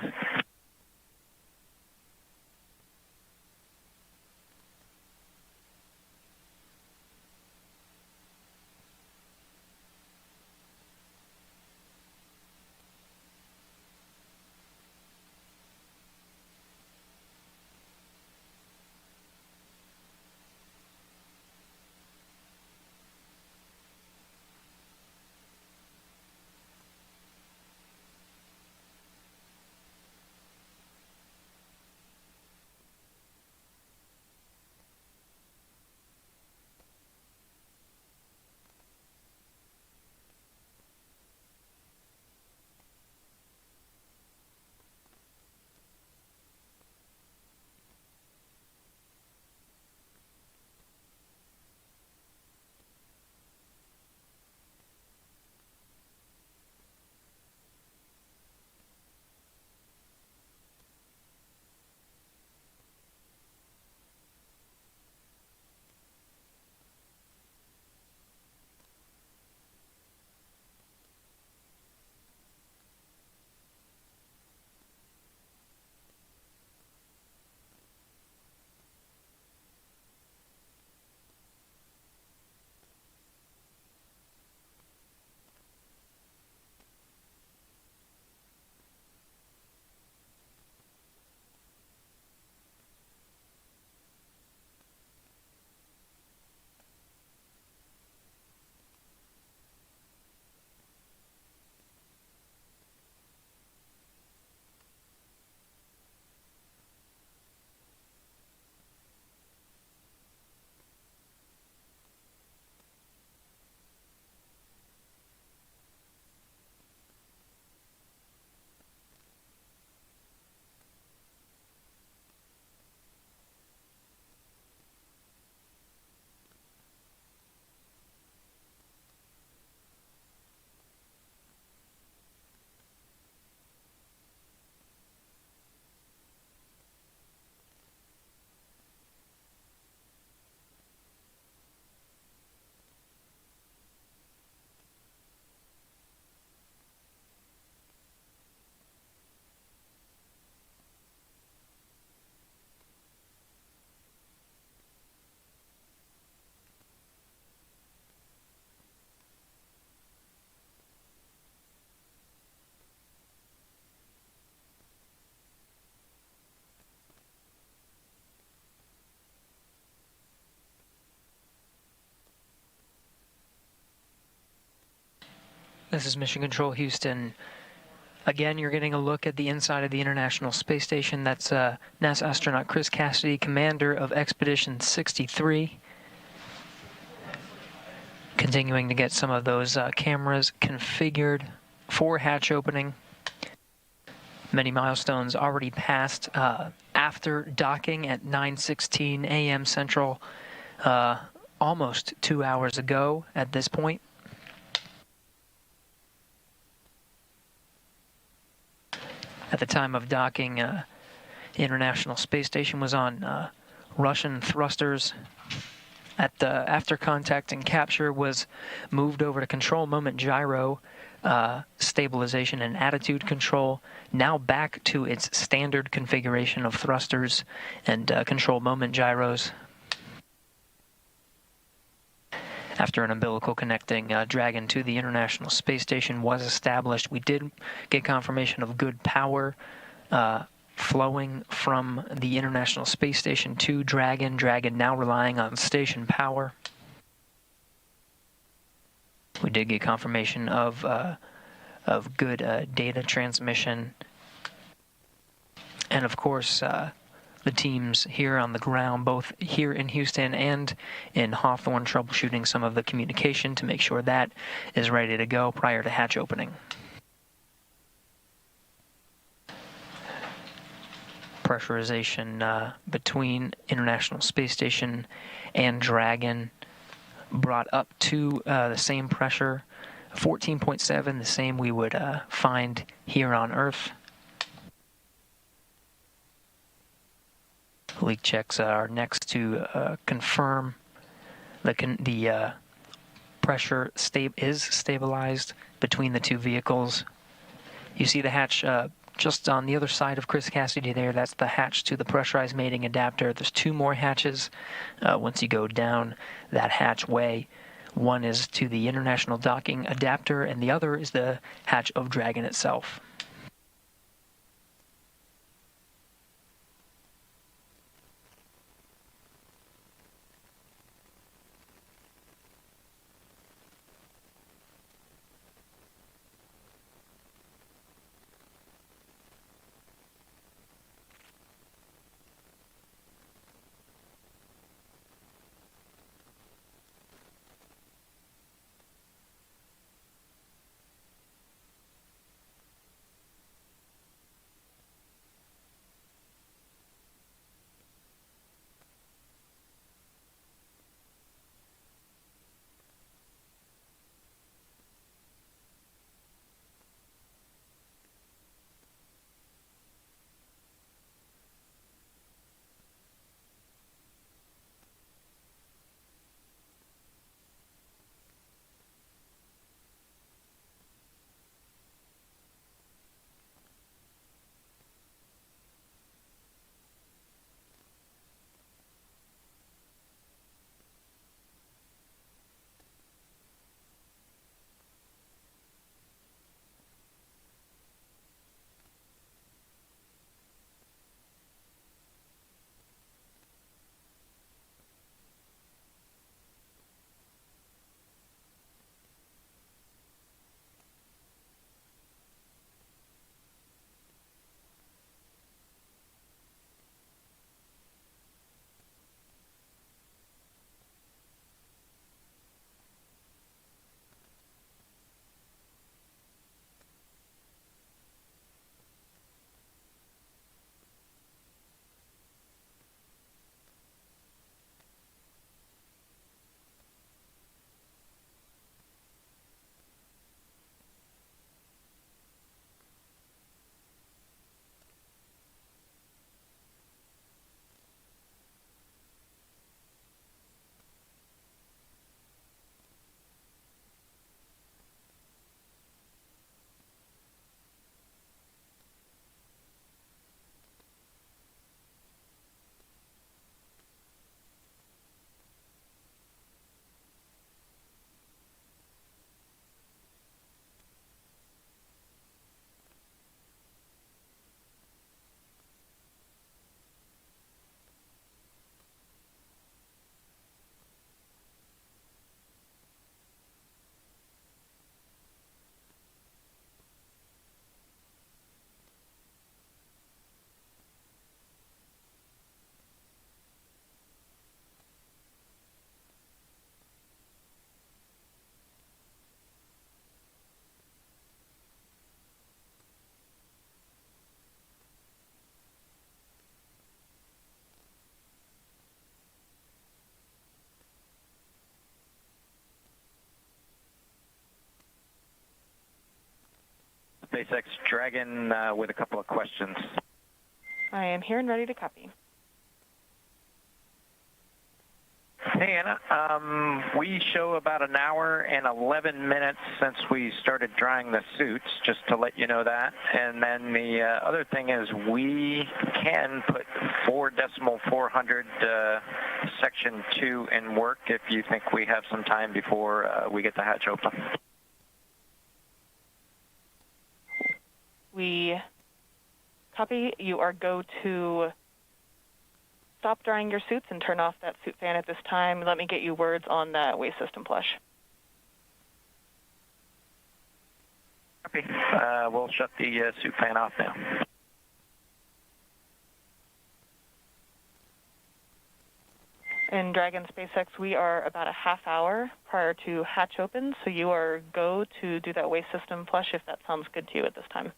This is Mission Control Houston. Again, you're getting a look at the inside of the International Space Station. That's NASA astronaut Chris Cassidy, commander of Expedition 63. Continuing to get some of those cameras configured for hatch opening. Many milestones already passed after docking at 9:16 a.m. Central, almost 2 hours ago at this point. At the time of docking, the International Space Station was on Russian thrusters. After contact and capture, was moved over to control moment gyro, stabilization and attitude control, now back to its standard configuration of thrusters and control moment gyros. After an umbilical connecting Dragon to the International Space Station was established, we did get confirmation of good power flowing from the International Space Station to Dragon. Dragon now relying on station power. We did get confirmation of good data transmission. And of course, the teams here on the ground, both here in Houston and in Hawthorne, troubleshooting some of the communication to make sure that is ready to go prior to hatch opening. Pressurization between International Space Station and Dragon brought up to the same pressure, 14.7, the same we would find here on Earth. Leak checks are next to confirm the pressure is stabilized between the two vehicles. You see the hatch just on the other side of Chris Cassidy there. That's the hatch to the pressurized mating adapter. There's two more hatches once you go down that hatchway. One is to the international docking adapter, and the other is the hatch of Dragon itself. SpaceX Dragon with a couple of questions. I am here and ready to copy. Hey, Anna. We show about an hour and 11 minutes since we started drying the suits, just to let you know that. And then the other thing is we can put 4.400 section 2 in work if you think we have some time before we get the hatch open. We copy. You are go to stop drying your suits and turn off that suit fan at this time. Let me get you words on that waste system flush. Copy. We'll shut the suit fan off now. In Dragon SpaceX, we are about a half hour prior to hatch open, so you are go to do that waste system flush if that sounds good to you at this time.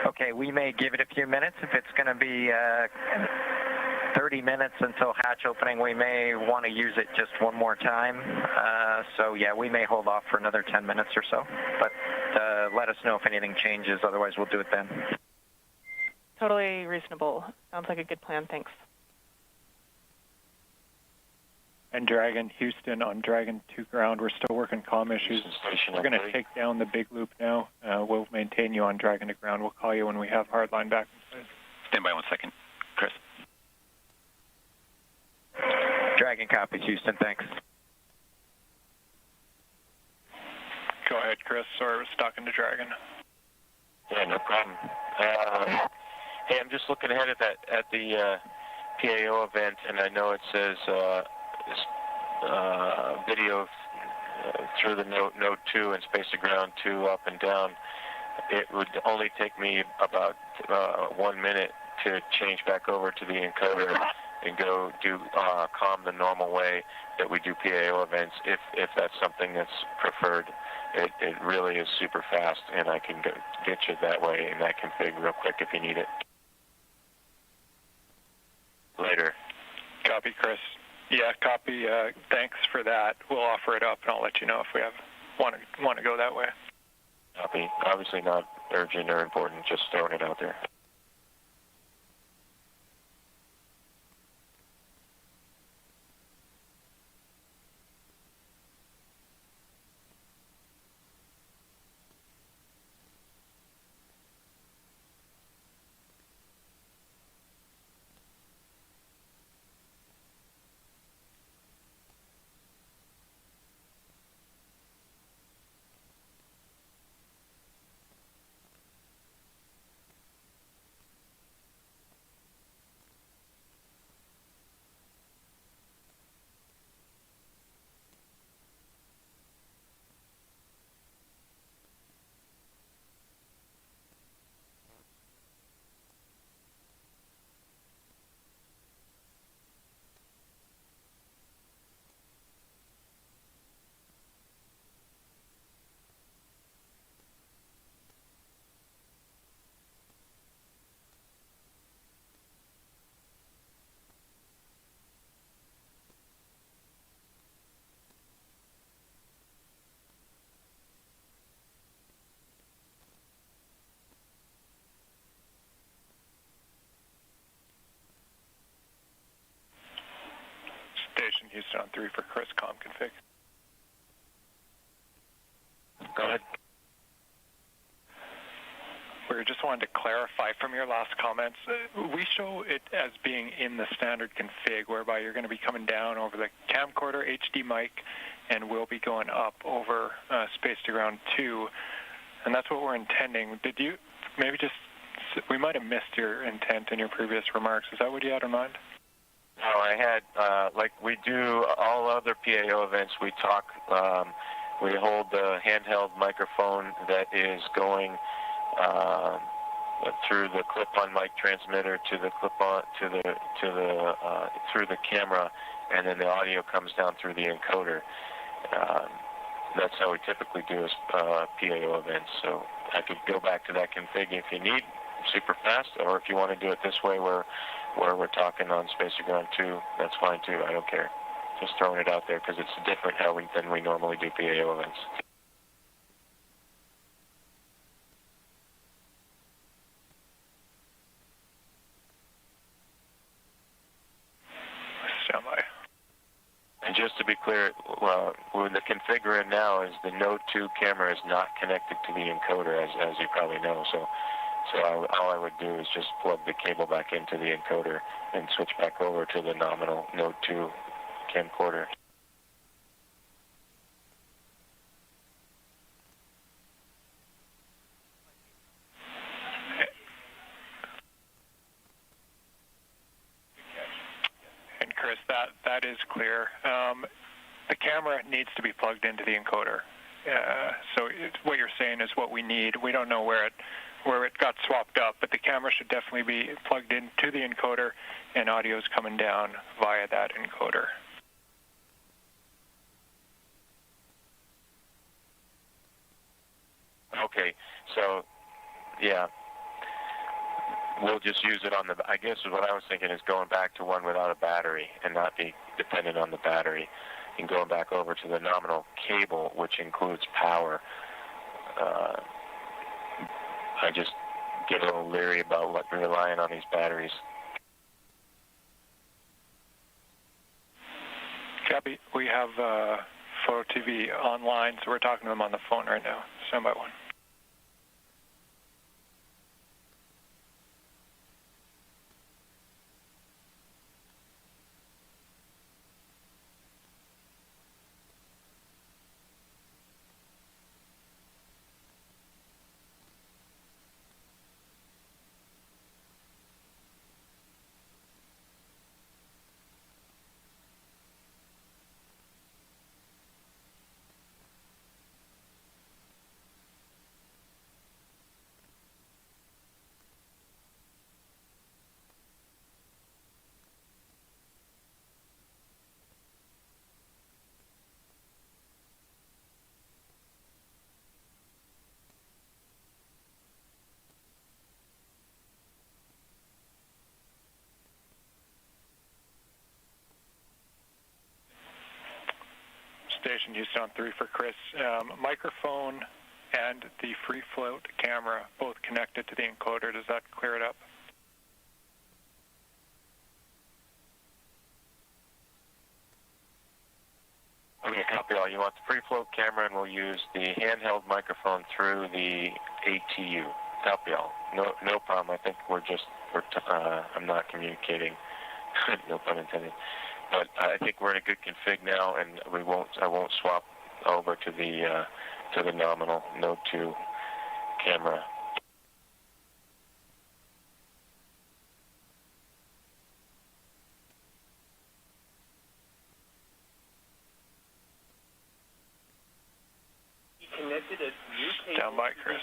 Okay, we may give it a few minutes. If it's going to be 30 minutes until hatch opening, we may want to use it just one more time. So yeah, we may hold off for another 10 minutes or so. But let us know if anything changes. Otherwise, we'll do it then. Totally reasonable. Sounds like a good plan. Thanks. And Dragon, Houston on Dragon 2 ground. We're still working comm issues. We're going to take down the big loop now. We'll maintain you on Dragon to ground. We'll call you when we have hardline back in place. Stand by 1 second. Chris. Dragon copy, Houston. Thanks. Go ahead, Chris. Sorry, we're stuck into Dragon. Yeah, no problem. Hey, I'm just looking ahead at the PAO event, and I know it says video through the node 2 and space to ground 2 up and down. It would only take me about 1 minute to change back over to the encoder and go do comm the normal way that we do PAO events, if that's something that's preferred. It really is super fast, and I can get you that way in that config real quick if you need it. Later. Copy, Chris. Yeah, copy. Thanks for that. We'll offer it up, and I'll let you know if we want to go that way. Copy. Obviously not urgent or important, just throwing it out there. Station Houston on 3 for Chris comm config. Go ahead. We just wanted to clarify from your last comments. We show it as being in the standard config, whereby you're going to be coming down over the camcorder HD mic, and we'll be going up over space to ground 2, and that's what we're intending. Did you maybe just? We might have missed your intent in your previous remarks. Is that what you had in mind? No, I had, like we do all other PAO events, we talk, we hold the handheld microphone that is going through the clip-on mic transmitter to the clip-on, through the camera, and then the audio comes down through the encoder. That's how we typically do PAO events. So I could go back to that config if you need, super fast, or if you want to do it this way where we're talking on space to ground 2, that's fine too. I don't care. Just throwing it out there because it's different than we normally do PAO events. Standby. And just to be clear, with the configure now is the Node 2 camera is not connected to the encoder, as you probably know. So all I would do is just plug the cable back into the encoder and switch back over to the nominal Node 2 camcorder. And Chris, that is clear. The camera needs to be plugged into the encoder. So what you're saying is what we need. We don't know where it got swapped up, but the camera should definitely be plugged into the encoder, and audio is coming down via that encoder. Okay, so yeah, we'll just use it on the. I guess what I was thinking is going back to one without a battery and not be dependent on the battery, and going back over to the nominal cable, which includes power. I just get a little leery about relying on these batteries. Gabby, we have Photo TV online, so we're talking to them on the phone right now. Standby one. Station Houston on 3 for Chris. Microphone and the free float camera both connected to the encoder. Does that clear it up? Okay, copy all. You want the free float camera, and we'll use the handheld microphone through the ATU. Copy all. No problem. I think I'm not communicating. No pun intended. But I think we're in a good config now, and I won't swap over to the nominal Node 2 camera. Down by Chris.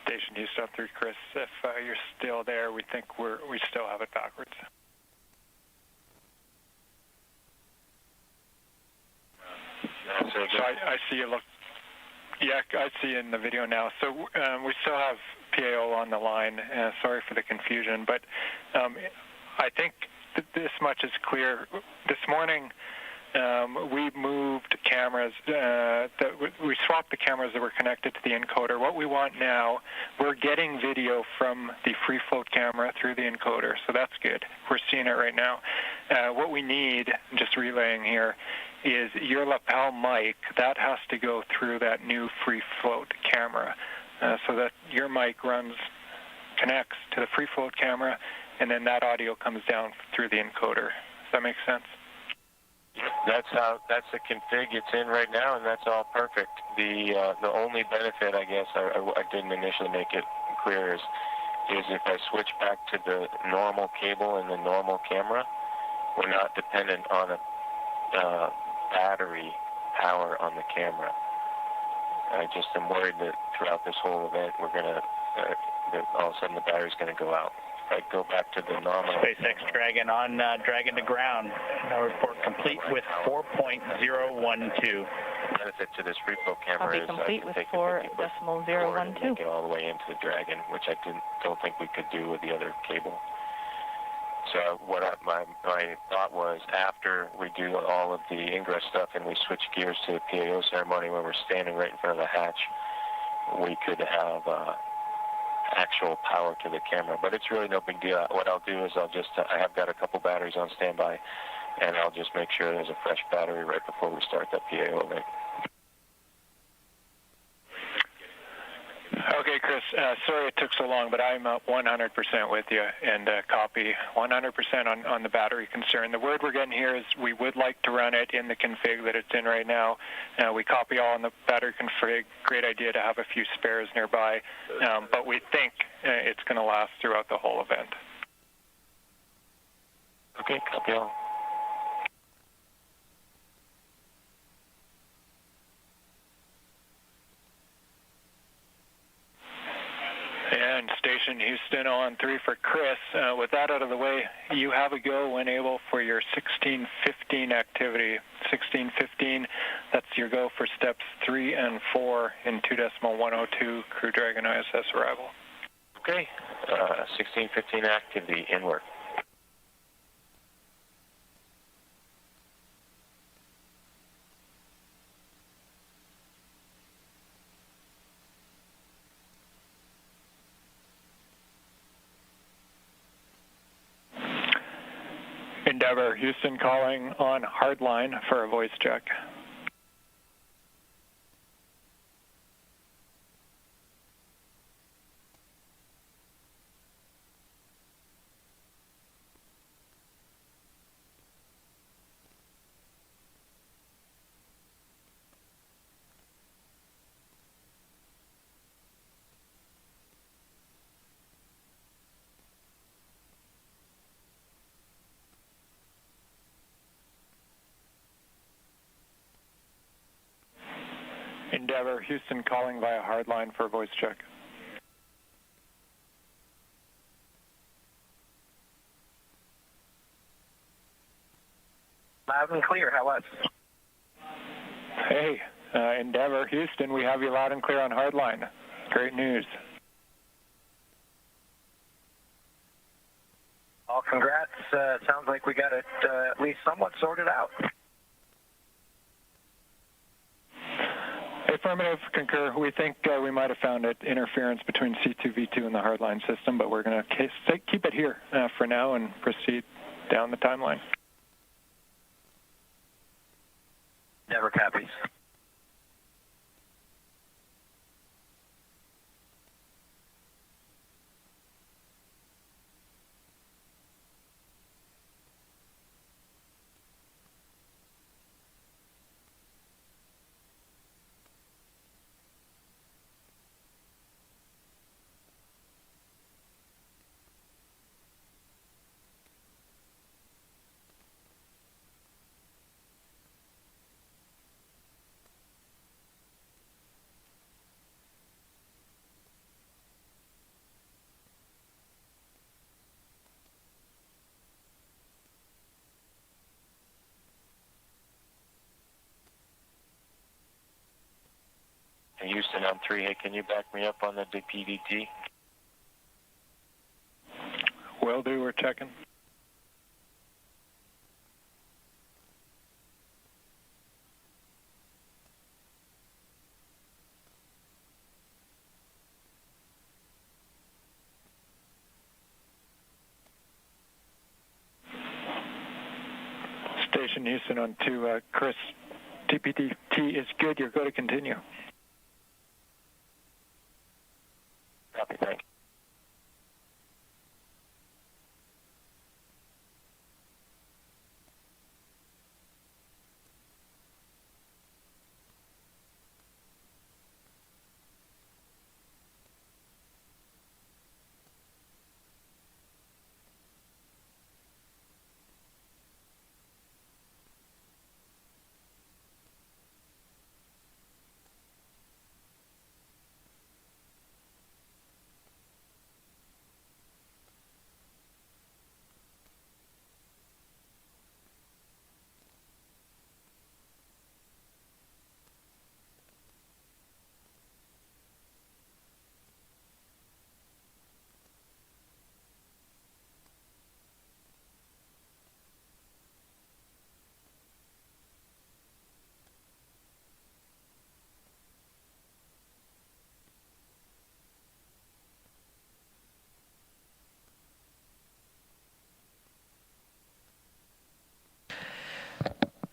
Station Houston 3, Chris. If you're still there, we think we still have it backwards. So I see you look. Yeah, I see in the video now. So we still have PAO on the line. Sorry for the confusion, but I think this much is clear. This morning, we moved cameras, we swapped the cameras that were connected to the encoder. What we want now, we're getting video from the free float camera through the encoder, so that's good. We're seeing it right now. What we need, just relaying here, is your lapel mic. That has to go through that new free float camera, so that your mic connects to the free float camera, and then that audio comes down through the encoder. Does that make sense? That's the config it's in right now, and that's all perfect. The only benefit, I guess, I didn't initially make it clear, is if I switch back to the normal cable and the normal camera, we're not dependent on a battery power on the camera. I just am worried that throughout this whole event, we're gonna that all of a sudden the battery's gonna go out. I go back to the normal. SpaceX Dragon on Dragon to ground. Now report complete with 4.012. The benefit to this free flow camera is complete with I can take 4.012. and make it all the way into the Dragon, which I don't think we could do with the other cable. So my thought was, after we do all of the ingress stuff and we switch gears to the PAO ceremony where we're standing right in front of the hatch, we could have actual power to the camera. But it's really no big deal. What I'll do is I have got a couple batteries on standby, and I'll just make sure there's a fresh battery right before we start that PAO event. Okay, Chris, sorry it took so long, but I'm 100% with you, and copy 100% on the battery concern. The word we're getting here is we would like to run it in the config that it's in right now. We copy all on the battery config. Great idea to have a few spares nearby, but we think it's going to last throughout the whole event. Okay, copy all. And Station Houston on 3 for Chris. With that out of the way, you have a go when able for your 1615 activity. 1615, that's your go for steps 3 and 4 in 2.102 Crew Dragon ISS arrival. Okay, 1615 activity, inward. Endeavour, Houston calling on hardline for a voice check. Endeavour, Houston calling via hardline for a voice check. Loud and clear, how was? Hey, Endeavour, Houston, we have you loud and clear on hardline. Great news. Well, congrats. Sounds like we got it at least somewhat sorted out. Affirmative, concur. We think we might have found it, interference between C2, V2 and the hardline system, but we're going to keep it here for now and proceed down the timeline. Never copies. Houston on 3, hey, can you back me up on the PDT? Will do, we're checking. Station Houston on 2. Chris, TPT is good. You're going to continue. Copy, thank you.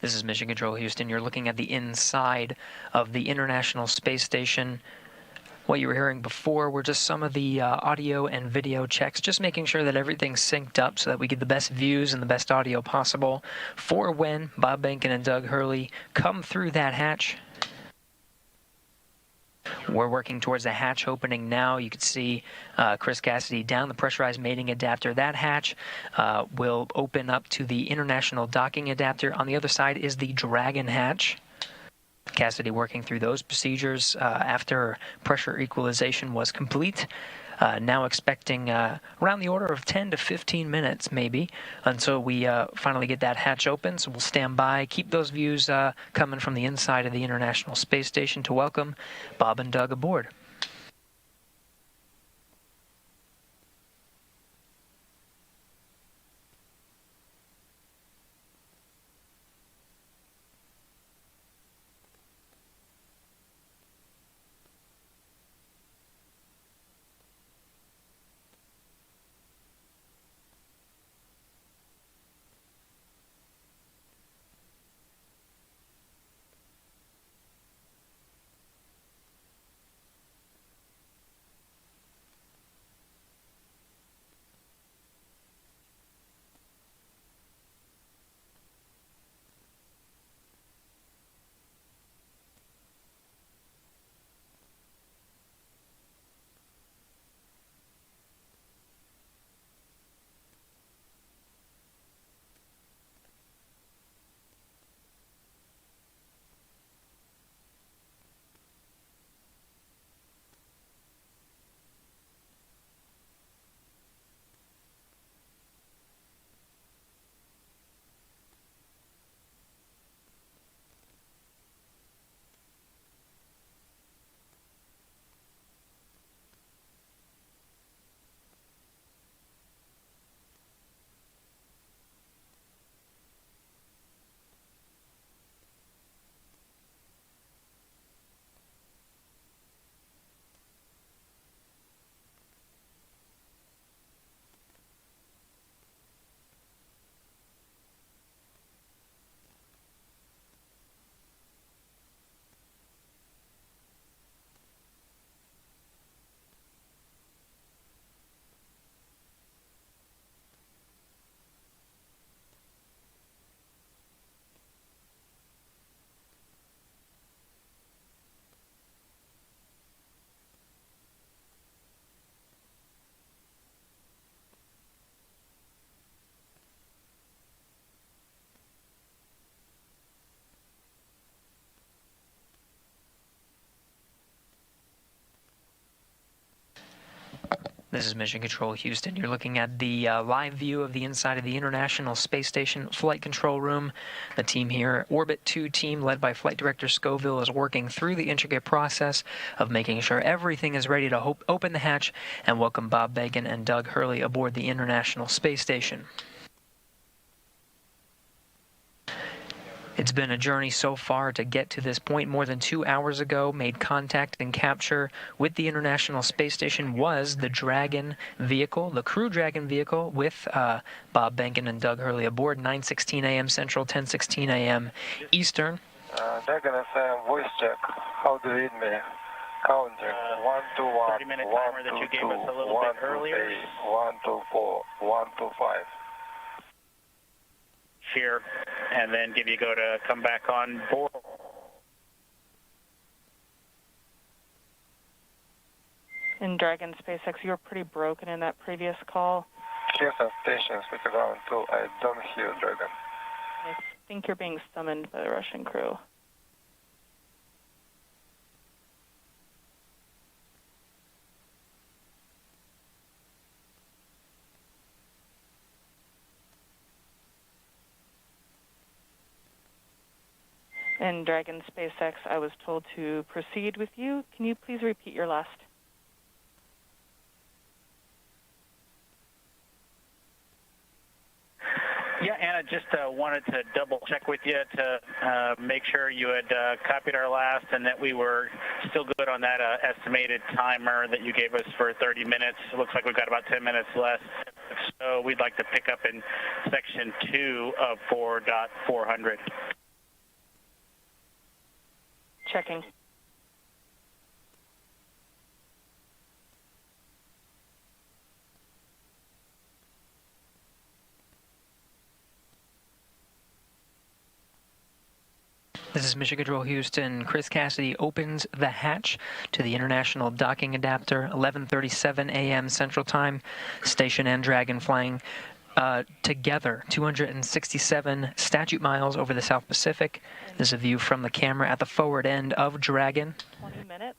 This is Mission Control Houston. You're looking at the inside of the International Space Station. What you were hearing before were just some of the audio and video checks, just making sure that everything's synced up so that we get the best views and the best audio possible for when Bob Behnken and Doug Hurley come through that hatch. We're working towards the hatch opening now. You can see Chris Cassidy down the pressurized mating adapter. That hatch will open up to the international docking adapter. On the other side is the Dragon hatch. Cassidy working through those procedures after pressure equalization was complete. Now expecting around the order of 10 to 15 minutes maybe until we finally get that hatch open. So we'll stand by, keep those views coming from the inside of the International Space Station to welcome Bob and Doug aboard. This is Mission Control Houston. You're looking at the live view of the inside of the International Space Station Flight Control Room. The team here, Orbit 2 team led by Flight Director Scoville, is working through the intricate process of making sure everything is ready to open the hatch and welcome Bob Behnken and Doug Hurley aboard the International Space Station. It's been a journey so far to get to this point. More than 2 hours ago, made contact and capture with the International Space Station was the Dragon vehicle, the Crew Dragon vehicle, with Bob Behnken and Doug Hurley aboard, 9:16 a.m. Central, 10:16 a.m. Eastern. Dragon FM, voice check. How do you read me? Counting. 1, 2, 1, 30-minute 1, timer that 2, you gave 2, us a little 1, bit 2, earlier. 3, 1, 2, 4, 1, 2, 5. Here, and then give you go to come back on board. And Dragon SpaceX, you were pretty broken in that previous call. Houston Station, speak ground 2. I don't hear Dragon. I think you're being summoned by the Russian crew. And Dragon SpaceX, I was told to proceed with you. Can you please repeat your last? Yeah, Anna, just wanted to double check with you to make sure you had copied our last and that we were still good on that estimated timer that you gave us for 30 minutes. It looks like we've got about 10 minutes left. So we'd like to pick up in section 2 of 4.400. Checking. This is Mission Control Houston. Chris Cassidy opens the hatch to the International Docking Adapter, 11:37 a.m. Central Time. Station and Dragon flying together, 267 statute miles over the South Pacific. There's a view from the camera at the forward end of Dragon. 20 minutes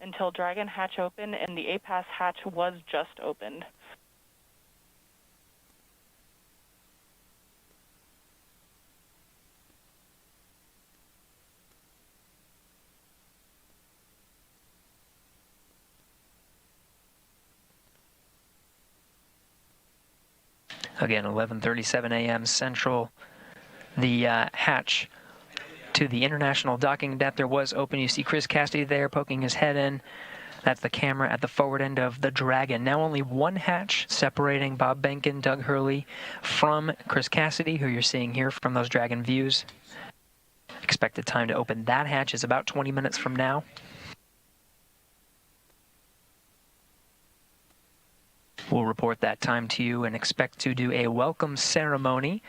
until Dragon hatch open, and the APAS hatch was just opened. Again, 11:37 a.m. Central. The hatch to the International Docking Adapter was open. You see Chris Cassidy there poking his head in. That's the camera at the forward end of the Dragon. Now only one hatch separating Bob Behnken, Doug Hurley from Chris Cassidy, who you're seeing here from those Dragon views. Expected time to open that hatch is about 20 minutes from now. We'll report that time to you and expect to do a welcome ceremony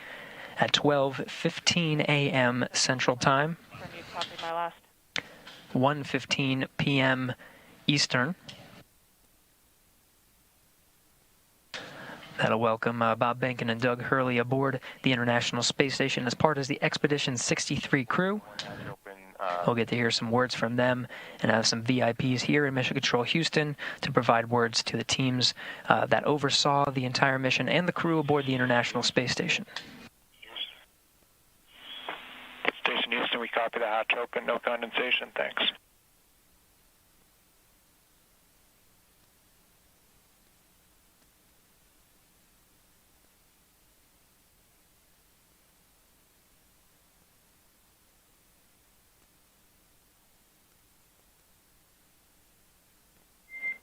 at 12:15 a.m. Central Time, From you copied my last. 1:15 p.m. Eastern. That'll welcome Bob Behnken and Doug Hurley aboard the International Space Station as part of the Expedition 63 crew. We'll get to hear some words from them and have some VIPs here in Mission Control Houston to provide words to the teams that oversaw the entire mission and the crew aboard the International Space Station. Station Houston, we copy the hatch open, no condensation, thanks.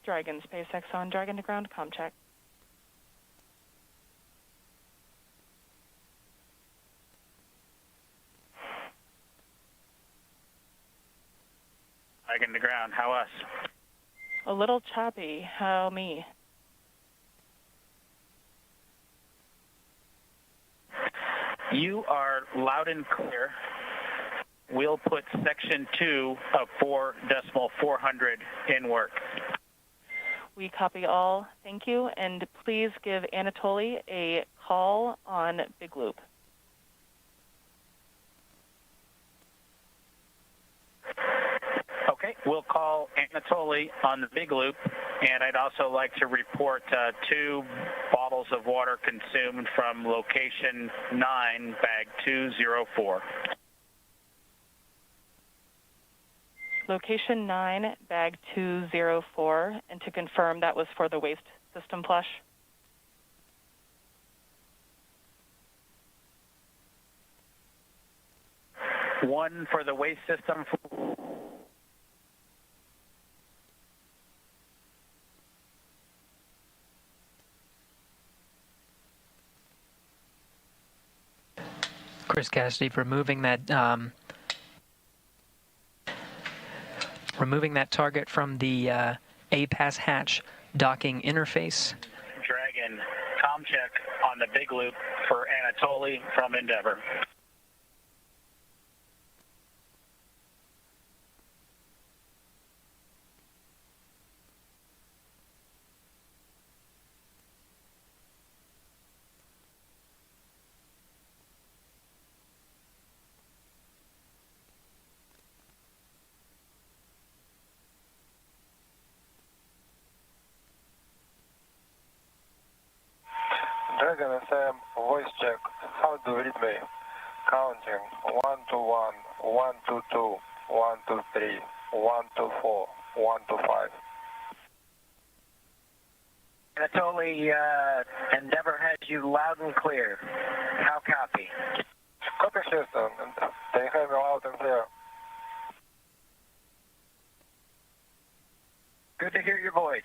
Dragon SpaceX on Dragon to ground, comm check. Dragon to ground, how us? A little choppy, how me? You are loud and clear. We'll put section 2 of 4.400 in work. We copy all, thank you, and please give Anatoly a call on Big Loop. Okay, we'll call Anatoly on the Big Loop, and I'd also like to report 2 bottles of water consumed from location 9, bag 204. Location 9, bag 204, and to confirm that was for the waste system flush. 1 for the waste system. Chris Cassidy removing that target from the A-pass hatch docking interface. Dragon, comm check on the big loop for Anatoly from Endeavour. Dragon FM, voice check. How do you read me? Counting 1 to 1, 1 to 2, 1 to 3, 1 to 4, 1 to 5. Anatoly, Endeavour has you loud and clear. How copy? Copy, Houston. They have you loud and clear. Good to hear your voice.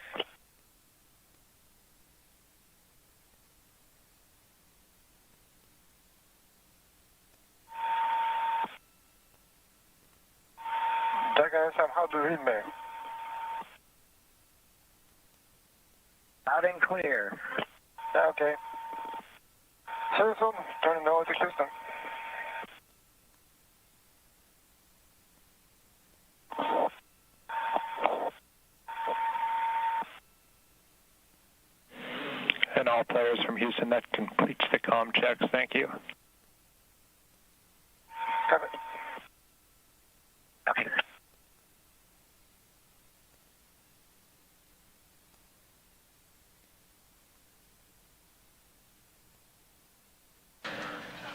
Dragon FM, how do you read me? Loud and clear. Yeah, okay. See you soon. Turning over to Houston. And all players from Houston, that completes the comm checks. Thank you. Copy. Okay.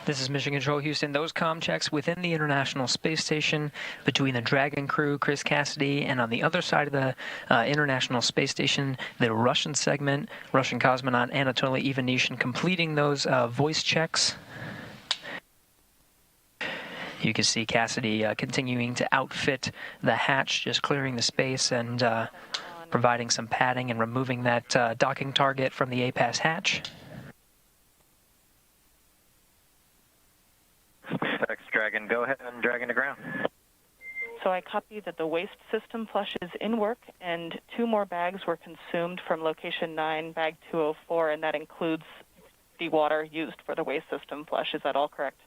This is Mission Control Houston. Those comm checks within the International Space Station between the Dragon crew, Chris Cassidy, and on the other side of the International Space Station, the Russian segment, Russian cosmonaut Anatoly Ivanishin completing those voice checks. You can see Cassidy continuing to outfit the hatch, just clearing the space and providing some padding and removing that docking target from the A-pass hatch. Thanks, Dragon. Go ahead and Dragon to ground. So I copy that the waste system flush is in work, and 2 more bags were consumed from location 9, bag 204, and that includes the water used for the waste system flush. Is that all correct?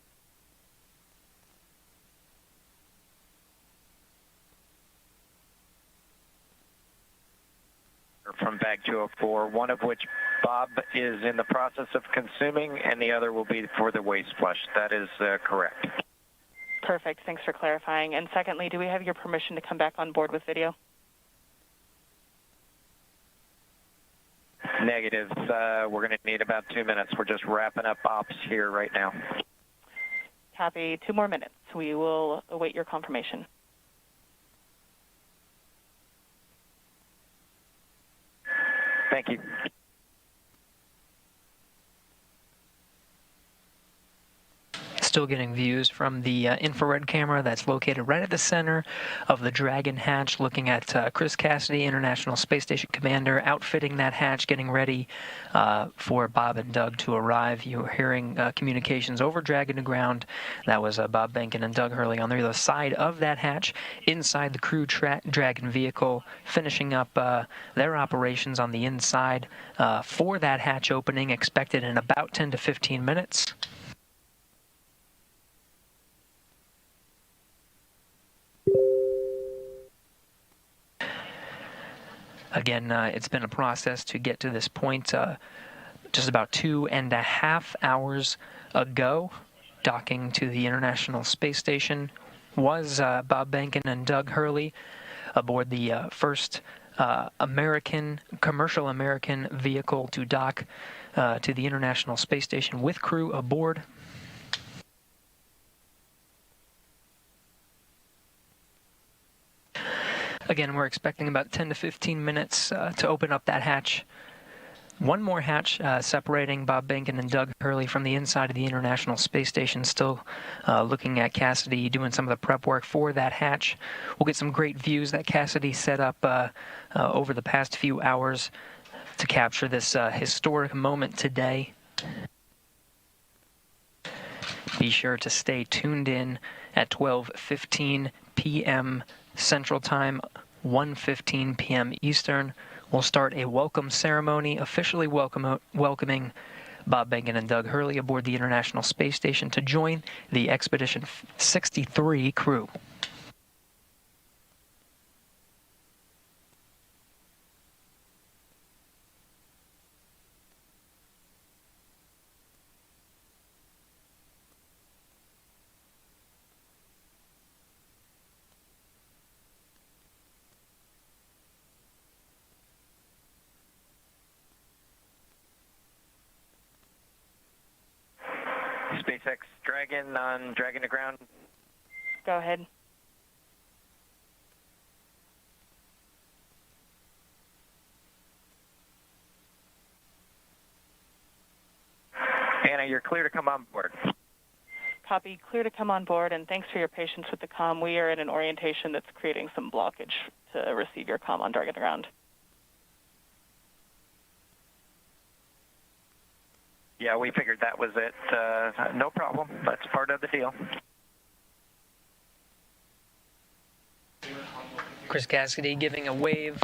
From bag 204, one of which Bob is in the process of consuming, and the other will be for the waste flush. That is correct. Perfect. Thanks for clarifying. And secondly, do we have your permission to come back on board with video? Negative. We're going to need about 2 minutes. We're just wrapping up ops here right now. Copy. 2 more minutes. We will await your confirmation. Thank you. Still getting views from the infrared camera that's located right at the center of the Dragon hatch, looking at Chris Cassidy, International Space Station Commander, outfitting that hatch, getting ready for Bob and Doug to arrive. You're hearing communications over Dragon to ground. That was Bob Benkin and Doug Hurley on the other side of that hatch, inside the crew Dragon vehicle, finishing up their operations on the inside for that hatch opening, expected in about 10 to 15 minutes. Again, it's been a process to get to this point. Just about 2.5 hours ago, docking to the International Space Station was Bob Benkin and Doug Hurley aboard the first commercial American vehicle to dock to the International Space Station with crew aboard. Again, we're expecting about 10 to 15 minutes to open up that hatch One more hatch separating Bob Behnken and Doug Hurley from the inside of the International Space Station, still looking at Cassidy doing some of the prep work for that hatch. We'll get some great views that Cassidy set up over the past few hours to capture this historic moment today. Be sure to stay tuned in at 12:15 p.m. Central Time, 1:15 p.m. Eastern. We'll start a welcome ceremony officially welcoming Bob Behnken and Doug Hurley aboard the International Space Station to join the Expedition 63 crew. SpaceX Dragon on Dragon to ground. Go ahead. Anna, you're clear to come on board. Copy. Clear to come on board, and thanks for your patience with the comm. We are in an orientation that's creating some blockage to receive your comm on Dragon to ground. Yeah, we figured that was it. No problem. That's part of the deal. Chris Cassidy giving a wave,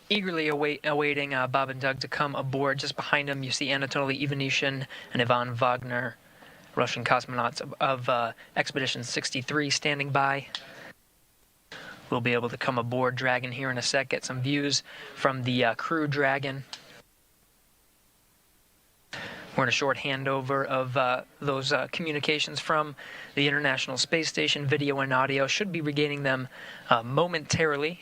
eagerly awaiting Bob and Doug to come aboard. Just behind him, you see Anatoly Ivanishin and Ivan Wagner, Russian cosmonauts of Expedition 63 standing by. We'll be able to come aboard Dragon here in a sec, get some views from the crew Dragon. We're in a short handover of those communications from the International Space Station. Video and audio should be regaining them momentarily.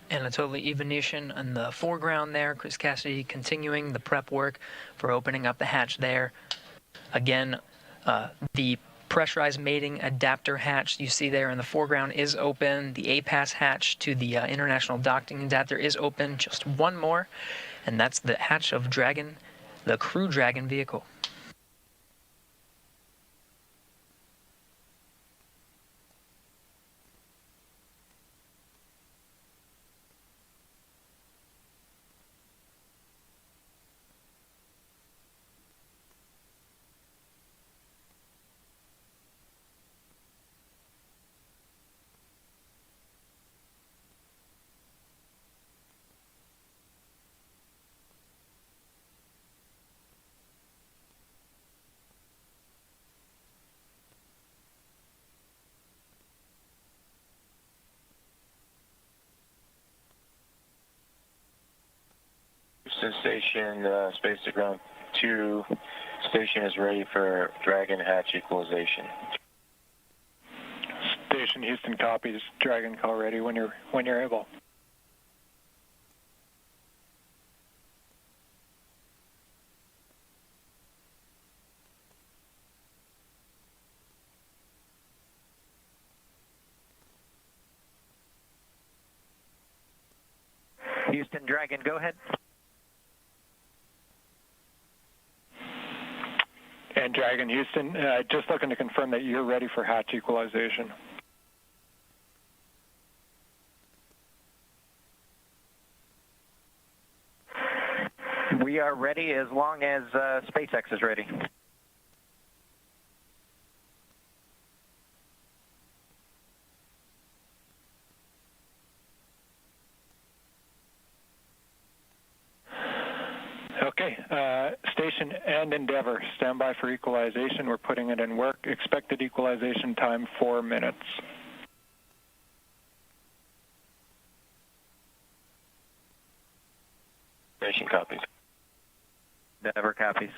Anatoly Ivanishin in the foreground there. Chris Cassidy continuing the prep work for opening up the hatch there. Again, the pressurized mating adapter hatch you see there in the foreground is open. The APAS hatch to the International Docking Adapter is open. Just one more, and that's the hatch of Dragon, the Crew Dragon vehicle. Houston Station, Space to Ground 2, station is ready for Dragon hatch equalization. Station Houston copies. Dragon call ready when you're able. Houston, Dragon, go ahead. And Dragon, Houston, just looking to confirm that you're ready for hatch equalization. We are ready as long as SpaceX is ready. Okay, Station and Endeavour, stand by for equalization. We're putting it in work. Expected equalization time, 4 minutes. Station copies. Endeavour copies.